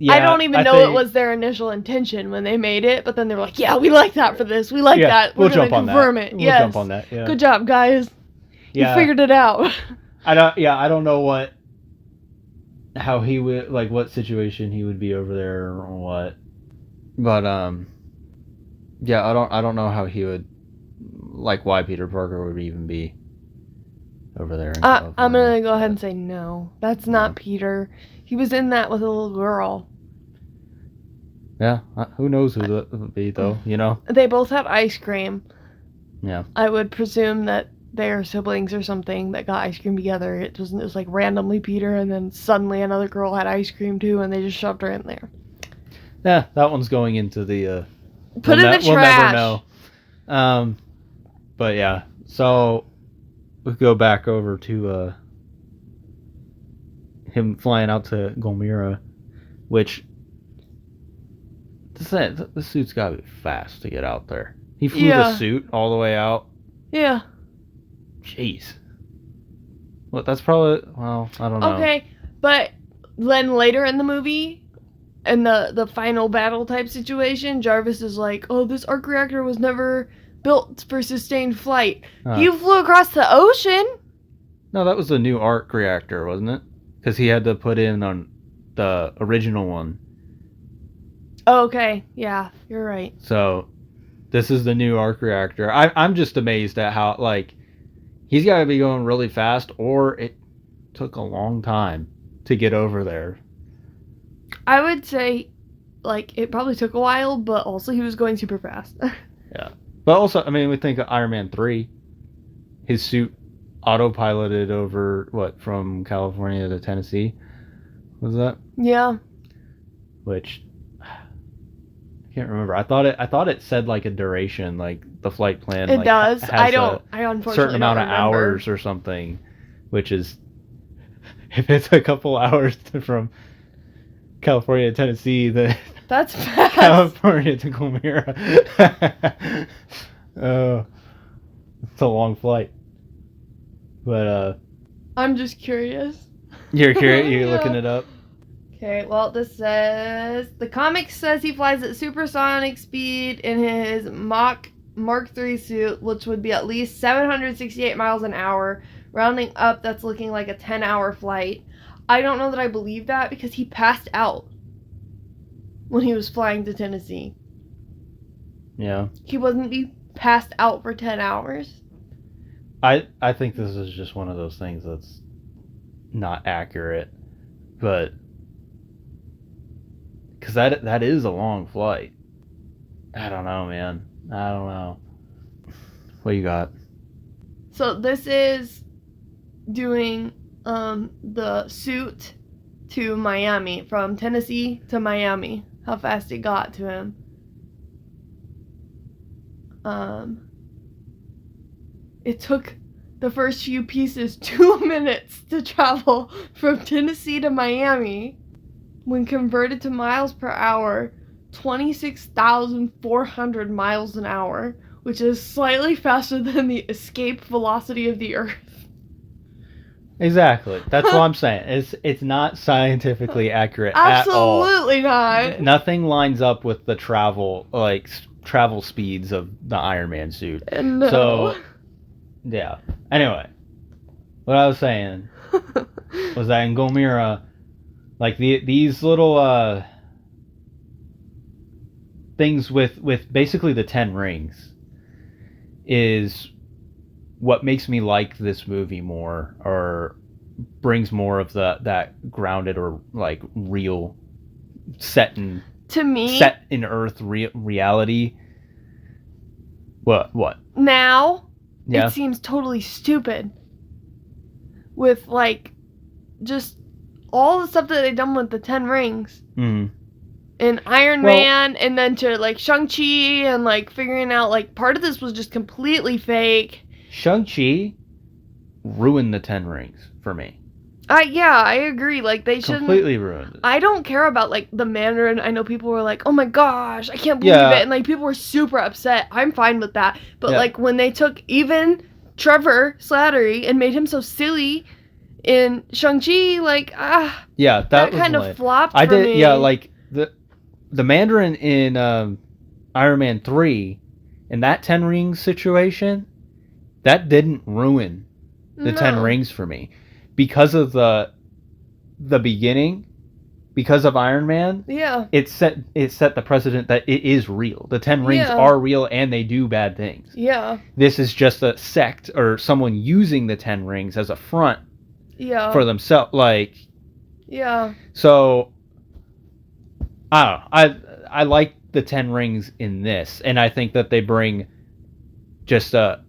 yeah, I don't even know it was their initial intention when they made it, but then they were like, "Yeah, we like that for this. We like that. We're gonna confirm it." We'll jump on that. Yeah. Good job, guys. Yeah. You figured it out. I don't know how he would, like, what situation he would be over there or what. But yeah, I don't know how he would, like, why Peter Parker would even be over there. I'm gonna go ahead and say no. That's not Peter. He was in that with a little girl. Yeah, who knows who that would be, though, you know? They both had ice cream. Yeah. I would presume that they are siblings or something that got ice cream together. It was like randomly Peter, and then suddenly another girl had ice cream too, and they just shoved her in there. Yeah, that one's going into the... Put in the trash. We'll never know. But yeah, so we go back over to him flying out to Gomira, which The suit's gotta be fast to get out there. He flew Yeah. the suit all the way out. Yeah. Jeez. Well, that's probably. Well, I don't know. Okay, but then later in the movie, in the final battle type situation, Jarvis is like, "Oh, this arc reactor was never built for sustained flight. He flew across the ocean." No, that was the new arc reactor, wasn't it? Because he had to put in on the original one. Oh, okay, yeah, you're right. So, this is the new arc reactor. I'm just amazed at how, like, he's got to be going really fast, or it took a long time to get over there. I would say, like, it probably took a while, but also he was going super fast. Yeah. But also, I mean, we think of Iron Man 3. His suit autopiloted over, from California to Tennessee? Was that? Yeah. Which, I can't remember. I thought it said, like, a duration, like, the flight plan. It like, does. has I a unfortunately certain amount don't of remember. hours or something, which is, if it's a couple hours from California to Tennessee, then That's fast. California to Gomera. Oh, it's a long flight. But I'm just curious. you're curious. You're Yeah. looking it up. Okay, well, this says the comic says he flies at supersonic speed in his Mark III suit, which would be at least 768 miles an hour. Rounding up, that's looking like a 10-hour flight. I don't know that I believe that because he passed out when he was flying to Tennessee. Yeah. He wasn't passed out for 10 hours. I think this is just one of those things that's not accurate, but because that is a long flight. I don't know, man. I don't know. What you got? So this is doing the suit to Miami, from Tennessee to Miami. How fast it got to him. It took the first few pieces 2 minutes to travel from Tennessee to Miami. When converted to miles per hour, 26,400 miles an hour, which is slightly faster than the escape velocity of the Earth. Exactly. That's what I'm saying. It's not scientifically accurate at all. Absolutely not. Nothing lines up with the travel speeds of the Iron Man suit. No. So, yeah. Anyway, what I was saying was that in Gomera, like these little things with basically the 10 rings is what makes me like this movie more, or brings more of that grounded or like real set in Earth reality. What? Now, Yeah. it seems totally stupid. With, like, just all the stuff that they've done with the 10 rings. Mm. And Iron Man, and then to, like, Shang-Chi, and, like, figuring out, like, part of this was just completely fake. Shang-Chi ruined the 10 rings for me. Yeah, I agree. Like, they shouldn't... Completely ruined it. I don't care about, like, the Mandarin. I know people were like, oh my gosh, I can't believe it. And, like, people were super upset. I'm fine with that. But, like, when they took even Trevor Slattery and made him so silly in Shang-Chi, like, yeah, that was kind lame. of flopped for me. Yeah, like, the Mandarin in Iron Man 3, in that 10 rings situation, that didn't ruin the 10 rings for me. Because of the beginning, because of Iron Man, it set the precedent that it is real. The 10 rings are real, and they do bad things. Yeah. This is just a sect or someone using the 10 rings as a front for themselves. Like, so I don't know. I like the 10 rings in this, and I think that they bring just an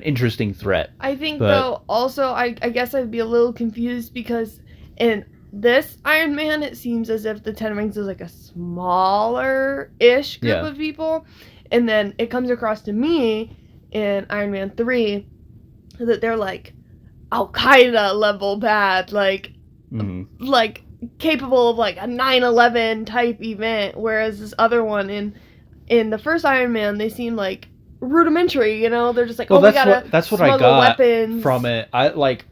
interesting threat. I think, though, also, I guess I'd be a little confused because in this Iron Man, it seems as if the 10 Rings is like a smaller-ish group of people. And then it comes across to me in Iron Man 3 that they're like Al-Qaeda level bad. Like capable of like a 9/11 type event, whereas this other one in the first Iron Man, they seem like rudimentary, you know? They're just like, Well, we gotta that's what I smuggle got weapons from it. I like,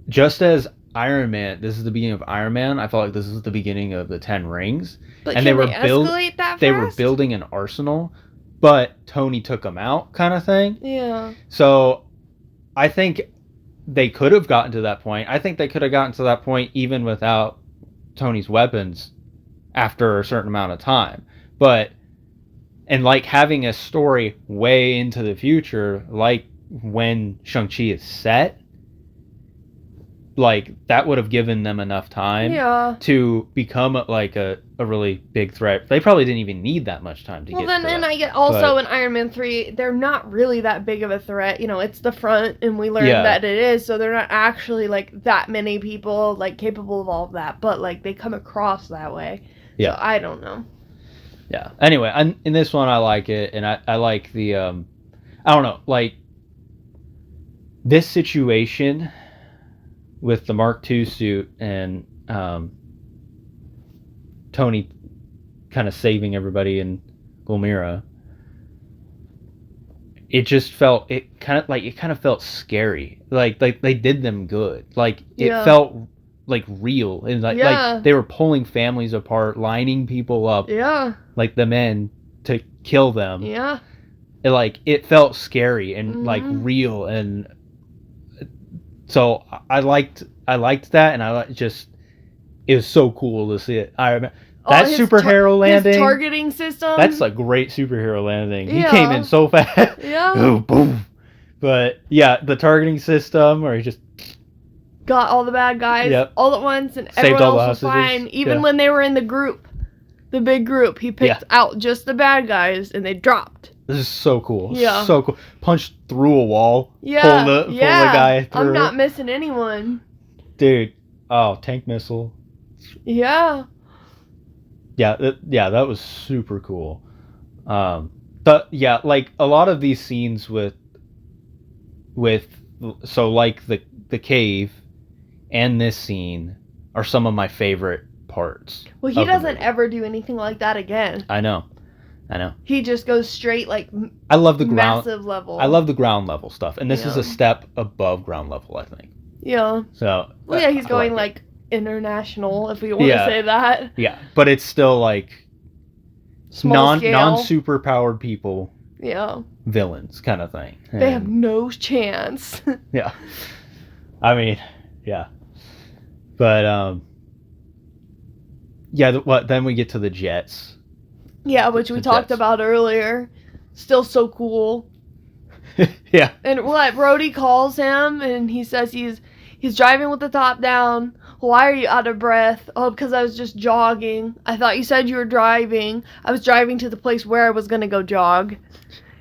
just as Iron Man, this is the beginning of Iron Man. I felt like this is the beginning of the Ten Rings, But and can they escalate that fast? They were building an arsenal, but Tony took them out, kind of thing. Yeah. So, I think they could have gotten to that point. I think they could have gotten to that point even without Tony's weapons after a certain amount of time. But, and like having a story way into the future, like when Shang-Chi is set, like that would have given them enough time to become like a really big threat. They probably didn't even need that much time to get to that. And I get also in Iron Man 3, they're not really that big of a threat. You know, it's the front, and we learned that it is, so they're not actually like that many people like capable of all of that, but like they come across that way. Yeah. So I don't know. Yeah. Anyway, in this one I like it, and I like the I don't know, like this situation with the Mark II suit and Tony kind of saving everybody in Gulmira, it kind of felt scary. Like they did them good. Like it felt like real, and like they were pulling families apart, lining people up. Yeah. Like the men to kill them. Yeah. It felt scary and like real, and so I liked that, and it was so cool to see it. I remember that superhero landing. His targeting system. That's a great superhero landing. He came in so fast. Yeah. Boom, boom. But yeah, the targeting system where he just got all the bad guys all at once, and everyone else was fine. Even when they were in the big group, he picked out just the bad guys, and they dropped. This is so cool. Yeah. So cool. Punched through a wall. Yeah. Pull the guy through. I'm not missing anyone. Dude. Oh, tank missile. Yeah. Yeah, that was super cool. But yeah, like a lot of these scenes with so like the cave and this scene are some of my favorite parts. Well, he doesn't ever do anything like that again. I know. He just goes straight like I love the massive level. I love the ground level stuff, and this is a step above ground level, I think. Yeah. So. Well, yeah, he's going like international, if we want to say that. Yeah, but it's still like non-super powered people. Yeah. Villains kind of thing. And they have no chance. Yeah. I mean, yeah. But then we get to the jets. Yeah, which we talked about earlier. Still so cool. Yeah. And Rhodey calls him, and he says he's driving with the top down. Why are you out of breath? Oh, because I was just jogging. I thought you said you were driving. I was driving to the place where I was going to go jog.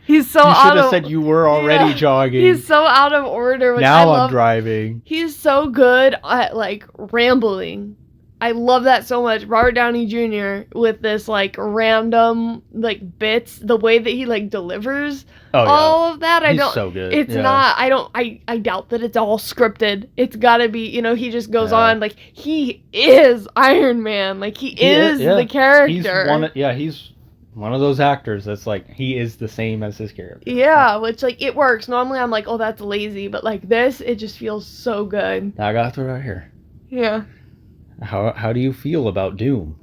He's so out of... You should have said you were already jogging. He's so out of order. Now I'm driving. He's so good at, like, rambling. I love that so much. Robert Downey Jr. with this, like, random, like, bits. The way that he, like, delivers all of that. He's so good. It's not, I doubt that it's all scripted. It's gotta be, he just goes on. Like, he is Iron Man. Like, he is the character. He's one of those actors that's, like, he is the same as his character. Yeah, which, like, it works. Normally I'm like, oh, that's lazy. But, like, this, it just feels so good. I got through right here. Yeah. How do you feel about Doom?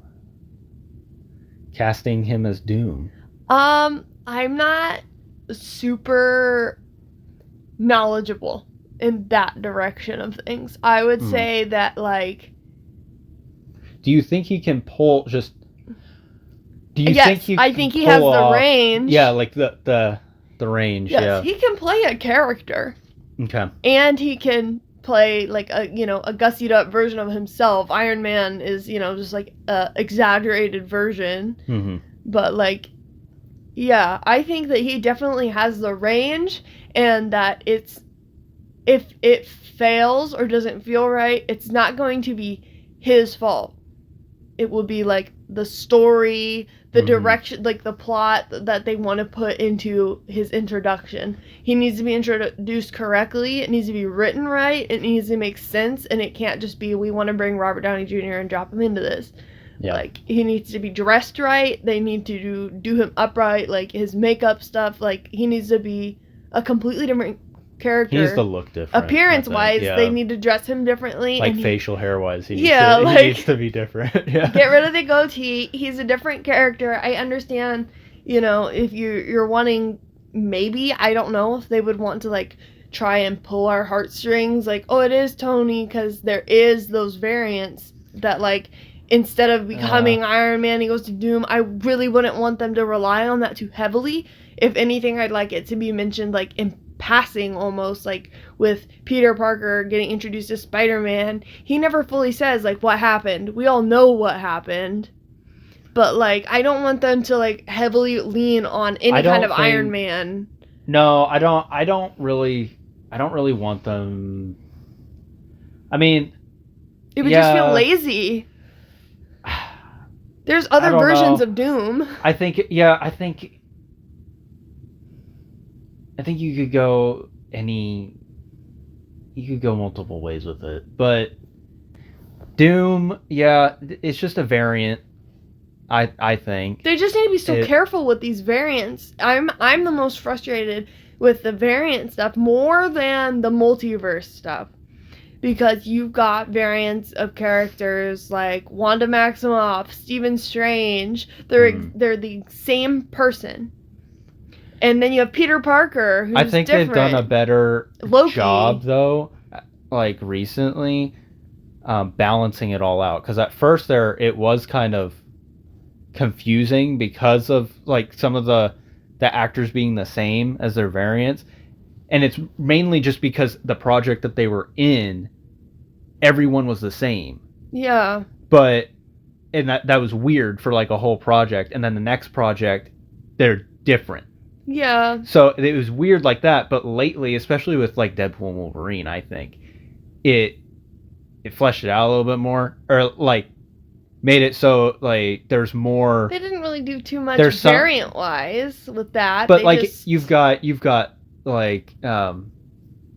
Casting him as Doom. I'm not super knowledgeable in that direction of things. I would say that, like... Do you think he can pull just... I think he has the range. Yeah, like the range, yes, he can play a character. Okay. And he can play like a gussied up version of himself. Iron Man is, just like a exaggerated version. Mm-hmm. But like, yeah, I think that he definitely has the range, and that if it fails or doesn't feel right, it's not going to be his fault. it will be like the story, the Mhm. direction, like the plot that they want to put into his introduction. He needs to be introduced correctly. It needs to be written right. It needs to make sense, and it can't just be we want to bring Robert Downey Jr. and drop him into this. Yeah. Like, he needs to be dressed right. They need to do him upright, like his makeup stuff. Like, he needs to be a completely different character. He needs to look different. Appearance wise, yeah. they need to dress him differently. Like and facial hair wise, he Yeah, like- needs to be different. Yeah. get rid of the goatee. He's a different character. I understand, if you're wanting, maybe, I don't know if they would want to like try and pull our heartstrings, like, oh, it is Tony, because there is those variants that, like, instead of becoming Iron Man, he goes to Doom. I really wouldn't want them to rely on that too heavily. If anything, I'd like it to be mentioned like in passing, almost, like with Peter Parker getting introduced to Spider-Man. He never fully says like what happened. We all know what happened, but like I don't want them to like heavily lean on any kind of Iron Man. No, I don't really want them. I mean, it would just feel lazy. There's other versions of Doom. I think you could go multiple ways with it, but Doom, it's just a variant. I think they just need to be so careful with these variants. I'm the most frustrated with the variant stuff more than the multiverse stuff, because you've got variants of characters like Wanda Maximoff, Stephen Strange. They're the same person. And then you have Peter Parker, who's I think different. they've done a better Loki. job, though, like recently, balancing it all out. Because at first it was kind of confusing because of like some of the actors being the same as their variants. And it's mainly just because the project that they were in, everyone was the same. Yeah. And that was weird for like a whole project. And then the next project, they're different. Yeah. So it was weird like that, but lately, especially with like Deadpool and Wolverine, I think it fleshed it out a little bit more, or like made it so like there's more. They didn't really do too much variant wise with that. But like you've got like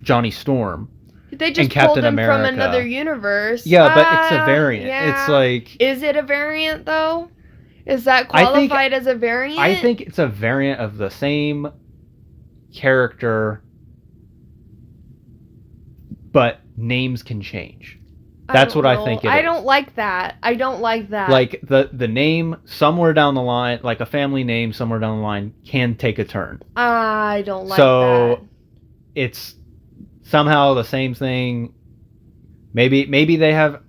Johnny Storm. They just and Captain pulled him America from another universe. Yeah, but it's a variant. Yeah. It's like, is it a variant though? Is that qualified as a variant? I think it's a variant of the same character, but names can change. That's what I think it is. I don't like that. Like the name somewhere down the line, like a family name somewhere down the line, can take a turn. I don't like that. So it's somehow the same thing. Maybe they have.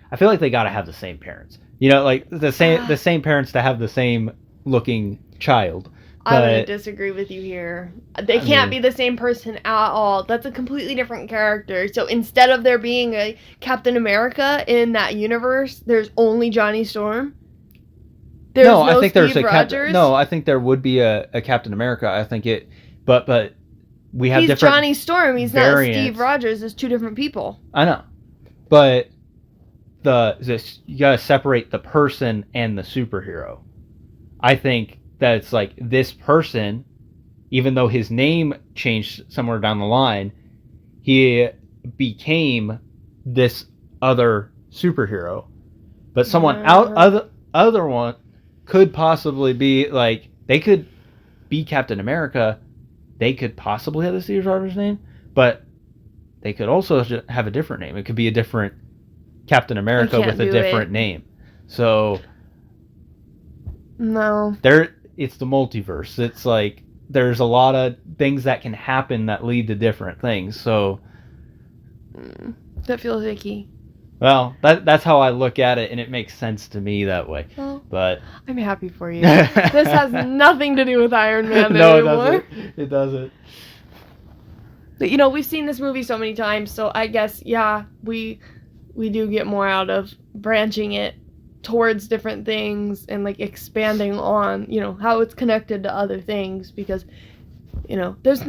I feel like they gotta have the same parents. Like the same parents to have the same looking child. I would disagree with you here. They can't be the same person at all. That's a completely different character. So instead of there being a Captain America in that universe, there's only Johnny Storm. I think there's Rogers. I think there would be a Captain America. I think it, but we have different. He's Johnny Storm. He's variants. Not Steve Rogers. It's two different people. I know, but you gotta separate the person and the superhero. I think that it's like this person, even though his name changed somewhere down the line, he became this other superhero. But someone other one could possibly be like, they could be Captain America. They could possibly have the Steve Rogers name, but they could also have a different name. It could be a different Captain America with a different name. So no, it's the multiverse. It's like there's a lot of things that can happen that lead to different things. So that feels icky. Well, that's how I look at it, and it makes sense to me that way. Well, but I'm happy for you. This has nothing to do with Iron Man anymore. It doesn't. But, we've seen this movie so many times, so I guess, we do get more out of branching it towards different things and, like, expanding on, how it's connected to other things, because, there's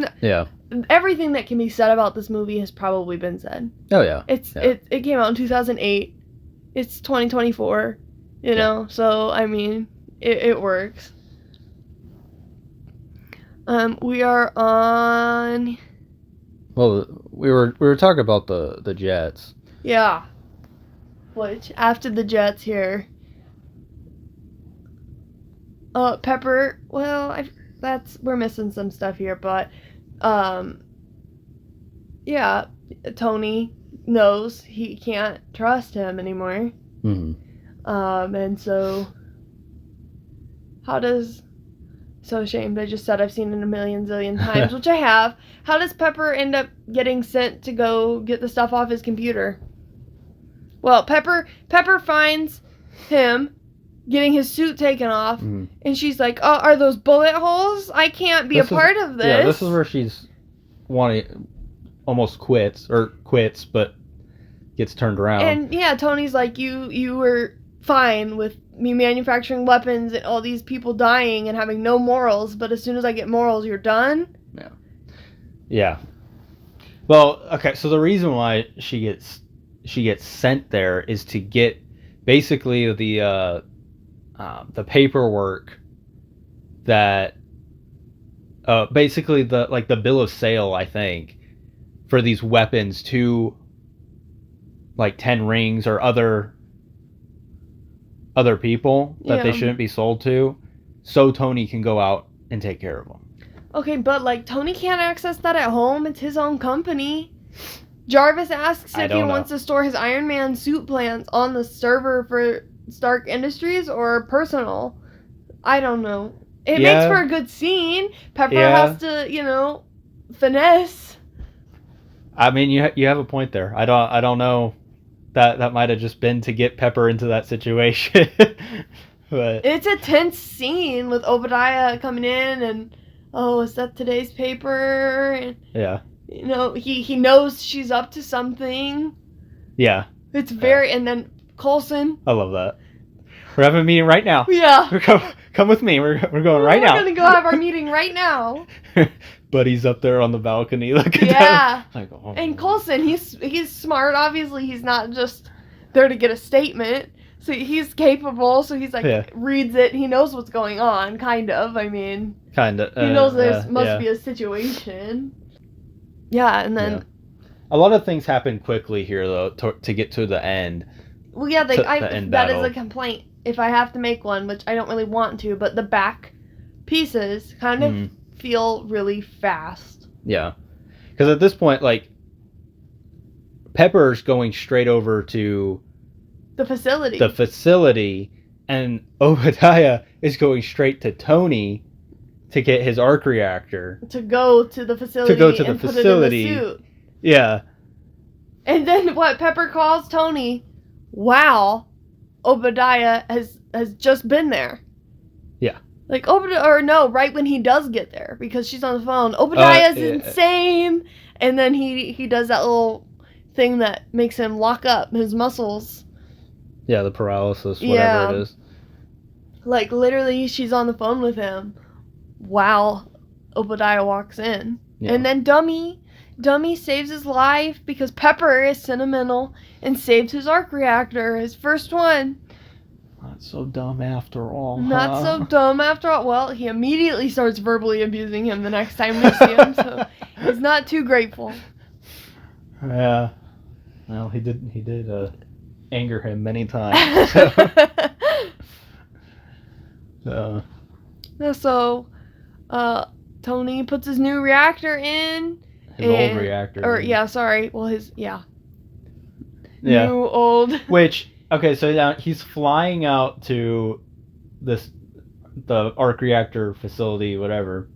everything that can be said about this movie has probably been said. Oh, yeah. It came out in 2008. It's 2024. You know? So, I mean, it works. We are on... Well, we were talking about the Jets. Yeah. Which, after the Jets here... Pepper, well, we're missing some stuff here, but, yeah, Tony knows he can't trust him anymore. Mm-hmm. And so, so ashamed, I just said I've seen it a million zillion times, which I have. How does Pepper end up getting sent to go get the stuff off his computer? Well, Pepper finds him getting his suit taken off, and she's like, "Oh, are those bullet holes? I can't be a part of this." Yeah, this is where she's almost quits, but gets turned around. And yeah, Tony's like, "You were fine with me manufacturing weapons and all these people dying and having no morals, but as soon as I get morals, you're done." Yeah. Yeah. Well, okay, so the reason why she gets sent there is to get basically the paperwork that basically the bill of sale, I think, for these weapons to like 10 Rings or other people that they shouldn't be sold to, so Tony can go out and take care of them. Okay, but like Tony can't access that at home. It's his own company. Jarvis asks if he wants to store his Iron Man suit plans on the server for Stark Industries or personal. I don't know. It makes for a good scene. Pepper has to, finesse. I mean, you have a point there. I don't know. That might have just been to get Pepper into that situation. But it's a tense scene with Obadiah coming in and, oh, is that today's paper? And, yeah. He knows she's up to something. Yeah. It's very, and then Coulson. I love that. We're having a meeting right now. Yeah. Come with me. We're going right now. We're going to go have our meeting right now. Buddy's up there on the balcony looking down. Yeah. Like, oh. And Coulson, he's smart. Obviously, he's not just there to get a statement. So he's capable. So he's like, reads it. He knows what's going on, kind of. I mean. Kind of. He knows there must be a situation. Yeah, and then. Yeah. A lot of things happen quickly here, though, to get to the end. Well, yeah, that is a complaint. If I have to make one, which I don't really want to, but the back pieces kind of feel really fast. Yeah. Because at this point, like, Pepper's going straight over to the facility, and Obadiah is going straight to Tony to get his arc reactor. To go to the facility and put it in the suit. Yeah. And then what Pepper calls Tony, wow, Obadiah has just been there. Yeah. Like, right when he does get there, because she's on the phone. Obadiah's insane! And then he does that little thing that makes him lock up his muscles. Yeah, the paralysis, whatever it is. Like, literally, she's on the phone with him while Obadiah walks in. Yeah. And then Dummy saves his life because Pepper is sentimental and saves his arc reactor, his first one. Not so dumb after all. Not so dumb after all. Well, he immediately starts verbally abusing him the next time we see him, so he's not too grateful. Yeah. Well, he did anger him many times. So, Tony puts his new reactor in. His old reactor. New, old. Which, okay, so now he's flying out to the arc reactor facility, whatever.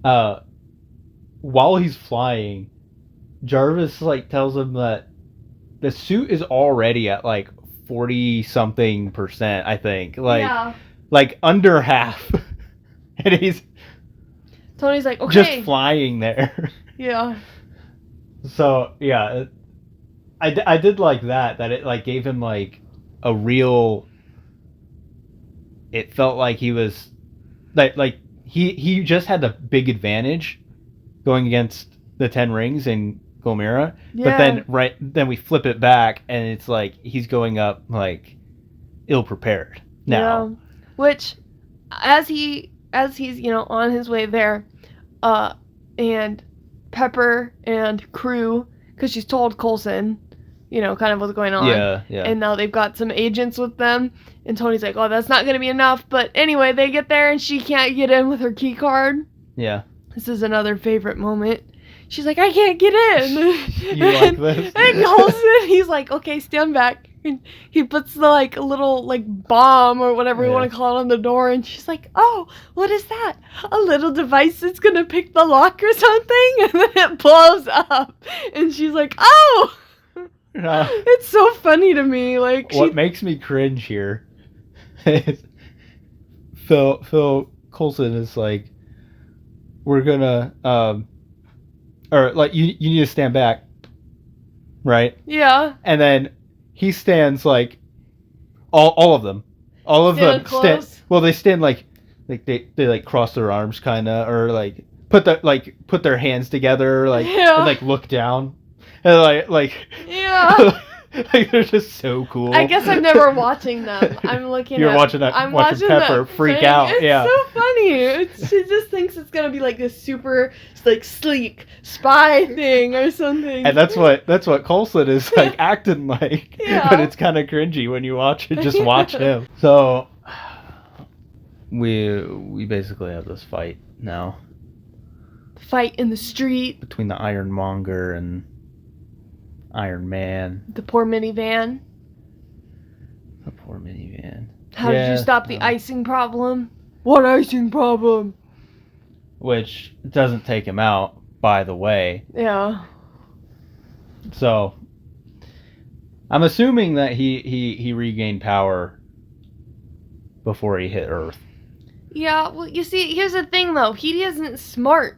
While he's flying, Jarvis, like, tells him that the suit is already at, like, 40-something%, I think. Like, under half. And Tony's like, okay. Just flying there. Yeah. So, yeah. I did like that it, like, gave him, like, a real... It felt like he was... Like he just had the big advantage going against the 10 Rings in Gomera. Yeah. But then we flip it back, and it's like he's going up, like, ill prepared now. Yeah. Which, as he's on his way there, and Pepper and crew, because she's told Coulson, kind of what's going on. Yeah. And now they've got some agents with them, and Tony's like, oh, that's not going to be enough. But anyway, they get there, and she can't get in with her key card. Yeah. This is another favorite moment. She's like, I can't get in. You like this? And Coulson, he's like, okay, stand back. And he puts the little bomb or whatever you want to call it on the door, and she's like, oh, what is that? A little device that's gonna pick the lock or something? And then it blows up. And she's like, oh! It's so funny to me. What makes me cringe here is Phil Coulson is like, we're gonna or you need to stand back, right? Yeah. And then he stands all of them Stand close. they stand they cross their arms kind of, or put their hands together and look down and yeah. they're just so cool. I guess I'm never watching them. I'm looking. You're watching Pepper freak out. It's so funny. She just thinks it's gonna be this super sleek spy thing or something. And that's what Coulson is acting like. Yeah. But it's kind of cringy when you watch it. Just watch him. So we basically have this fight now. Fight in the street between the Ironmonger and Iron Man. The poor minivan. How did you stop the icing problem? What icing problem? Which doesn't take him out, by the way. Yeah. So I'm assuming that he regained power before he hit Earth. Yeah, well, you see, here's the thing, though. He isn't smart.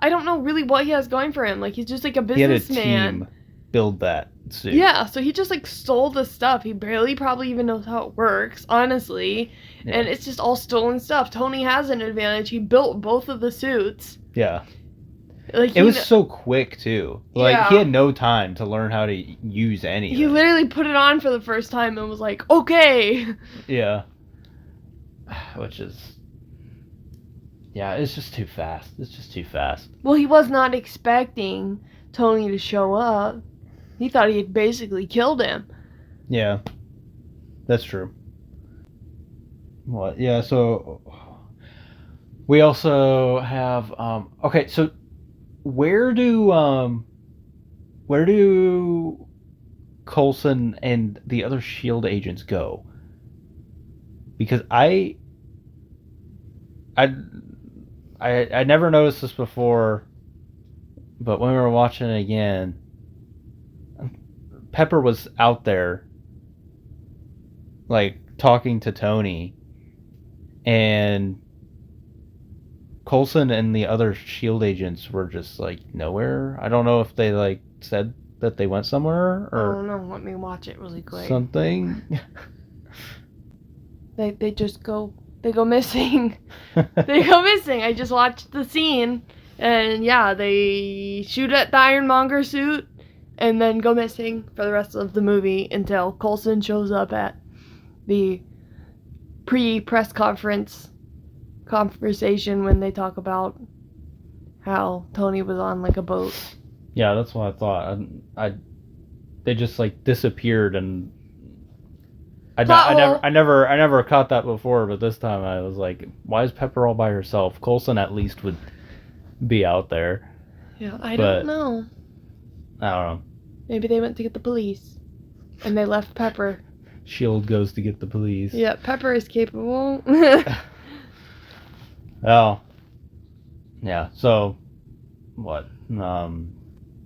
I don't know really what he has going for him. He's just a businessman. He had a team build that suit. Yeah, so he just stole the stuff. He barely probably even knows how it works, honestly. Yeah. And it's just all stolen stuff. Tony has an advantage. He built both of the suits. Yeah. It was so quick, too. He had no time to learn how to use anything. He literally put it on for the first time and was like, okay. Yeah. Which is... Yeah, it's just too fast. Well, he was not expecting Tony to show up. He thought he had basically killed him. Yeah. That's true. What? Yeah, so... We also have... okay, so... Where do Coulson and the other S.H.I.E.L.D. agents go? Because I never noticed this before, but when we were watching it again, Pepper was out there, talking to Tony, and Coulson and the other S.H.I.E.L.D. agents were just, nowhere. I don't know if they, said that they went somewhere, or... I don't know. Let me watch it really quick. Something. They just go... They go missing. They go missing. I just watched the scene, and yeah, they shoot at the Ironmonger suit, and then go missing for the rest of the movie until Coulson shows up at the pre-press conversation when they talk about how Tony was on a boat. Yeah, that's what I thought. They just disappeared, and I never caught that before, but this time I was like, why is Pepper all by herself? Coulson at least would be out there. Yeah, I don't know. I don't know. Maybe they went to get the police, and they left Pepper. S.H.I.E.L.D. goes to get the police. Yeah, Pepper is capable. Oh. Yeah, so, what?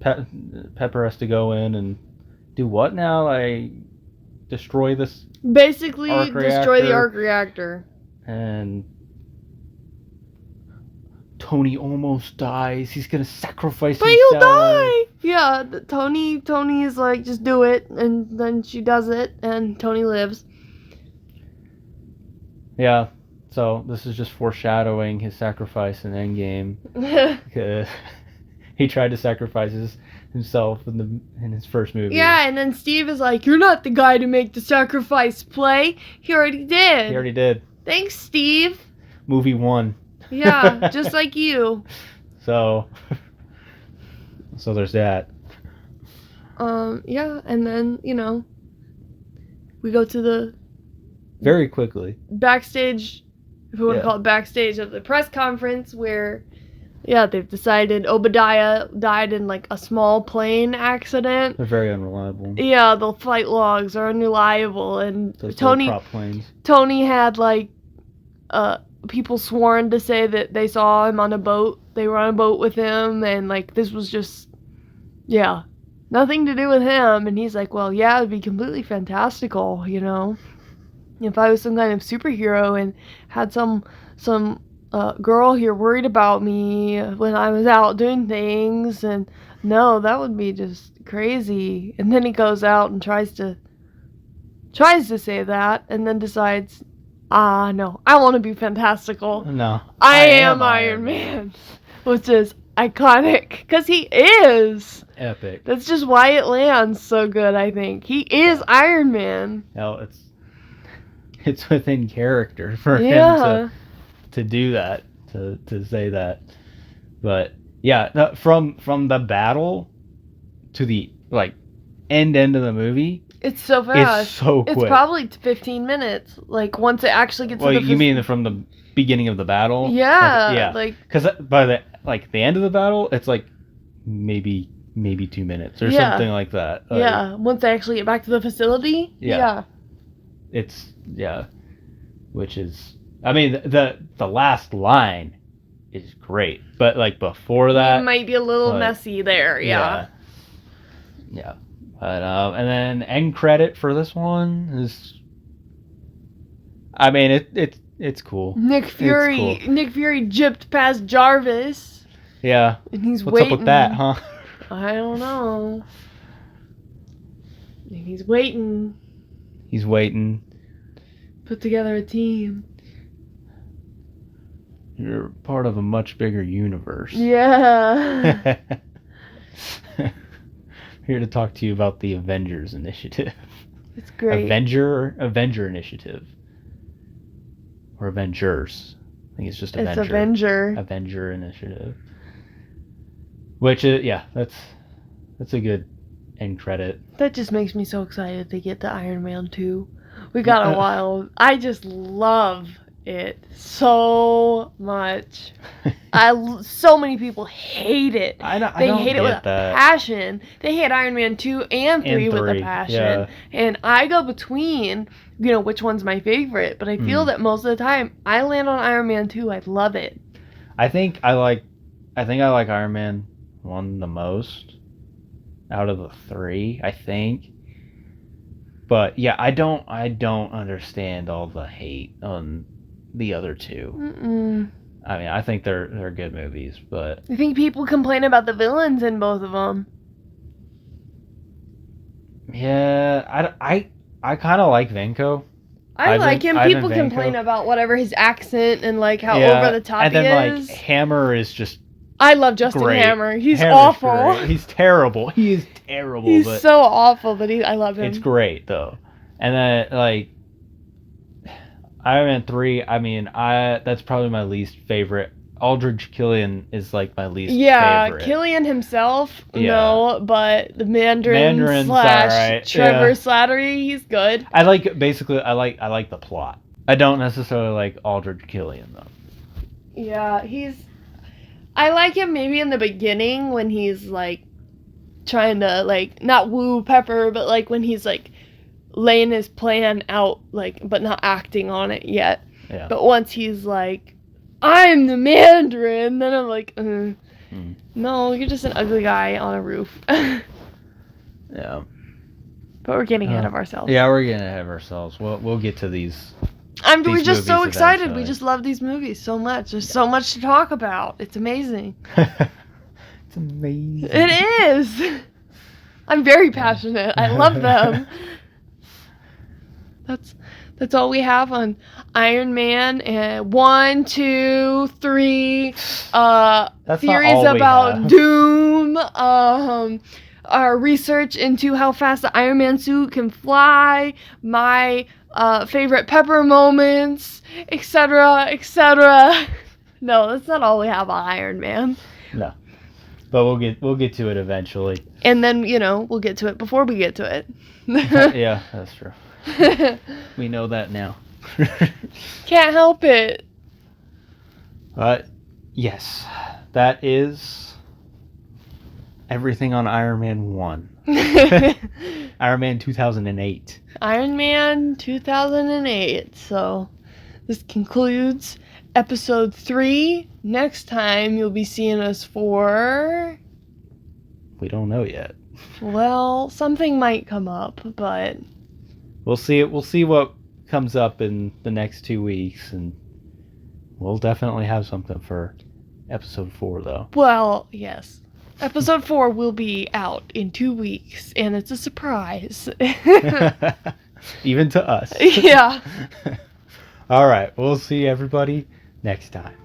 Pepper has to go in and do what now? Destroy this... Basically, destroy the arc reactor. And Tony almost dies. He's gonna sacrifice himself. But he'll die! Yeah, Tony is like, just do it. And then she does it, and Tony lives. Yeah, so this is just foreshadowing his sacrifice in Endgame. He tried to sacrifice himself in his first movie. Yeah, and then Steve is like, "You're not the guy to make the sacrifice play. He already did." He already did. Thanks, Steve. Movie 1. Yeah, just like you. So there's that. Yeah, and then, we go to the Very quickly. backstage, if we want to call it backstage, of the press conference where, they've decided Obadiah died in, like, a small plane accident. They're very unreliable. Yeah, the flight logs are unreliable, and Those Tony little prop planes. Tony had, like, people sworn to say that they saw him on a boat. They were on a boat with him, and, like, this was just, nothing to do with him. And he's like, well, yeah, it'd be completely fantastical, if I was some kind of superhero and had some girl here worried about me when I was out doing things. And no, that would be just crazy. And then he goes out and tries to say that, and then decides, no, I want to be fantastical. No. I am Iron Man. Which is iconic, because he is. Epic. That's just why it lands so good, I think. He is Iron Man. Hell, it's within character for him to do that, to say that. But yeah, from the battle to the end of the movie, it's so fast. It's so quick. It's probably 15 minutes. Like, once it actually gets to the... you mean from the beginning of the battle? Yeah. Yeah. Because by the end of the battle, it's like maybe 2 minutes or something like that. Once they actually get back to the facility. Yeah. It's which is, I mean, the last line is great, but before that, it might be a little messy there. Yeah. But and then end credit for this one is, I mean, it's cool. Nick Fury gypped past Jarvis. Yeah. And he's What's waiting. up with that, huh? I don't know. And he's waiting. He's waiting. Put together a team. You're part of a much bigger universe. Yeah. Here to talk to you about the Avengers Initiative. It's great. Avenger Initiative. Or Avengers. I think it's just Avenger. It's Avenger. Avenger Initiative. Which is, that's a good end credit. That just makes me so excited to get to Iron Man 2. We got a while. I just love it so much. So many people hate it. They hate it with a passion. They hate Iron Man 2 and 3 with a passion. Yeah. And I go between, which one's my favorite. But I feel that most of the time, I land on Iron Man 2. I love it. I think I like Iron Man 1 the most out of the 3, I think. But yeah, I don't understand all the hate on the other 2. Mm-mm. I mean, I think they're good movies, but I think people complain about the villains in both of them. yeah, I kind of like Venko. I like him. People complain about whatever his accent and how over the top he is. And then Hammer is just. I love Justin great. Hammer. He's Hammer's awful. Great. He's terrible. He is terrible. He's so awful, but I love him. It's great though. And then Iron Man 3. I mean, that's probably my least favorite. Aldrich Killian is my least favorite. Yeah, Killian himself, no, but the Mandarin / right. Trevor Slattery, he's good. I like the plot. I don't necessarily like Aldrich Killian though. Yeah, I like him maybe in the beginning when he's trying to not woo Pepper, but when he's laying his plan out but not acting on it yet. Yeah. But once he's I'm the Mandarin, then I'm no, you're just an ugly guy on a roof. Yeah. But we're getting ahead of ourselves. Yeah, we're getting ahead of ourselves. We'll get to these. We're just so excited. Eventually. We just love these movies so much. There's so much to talk about. It's amazing. It's amazing. It is. I'm very passionate. I love them. That's all we have on Iron Man. And 1, 2, 3. That's not Theories all we about have. Doom. Our research into how fast the Iron Man suit can fly. My favorite Pepper moments, etc., etc. No, that's not all we have on Iron Man. No. But we'll get to it eventually. And then, we'll get to it before we get to it. Yeah, that's true. We know that now. Can't help it. But yes, that is everything on Iron Man 1. Iron Man 2008. Iron Man 2008. So this concludes episode 3. Next time you'll be seeing us for... We don't know yet. Well, something might come up, but... We'll see it. We'll see what comes up in the next 2 weeks, and we'll definitely have something for episode 4, though. Well, yes. Episode 4 will be out in 2 weeks, and it's a surprise. Even to us. Yeah. All right. We'll see everybody next time.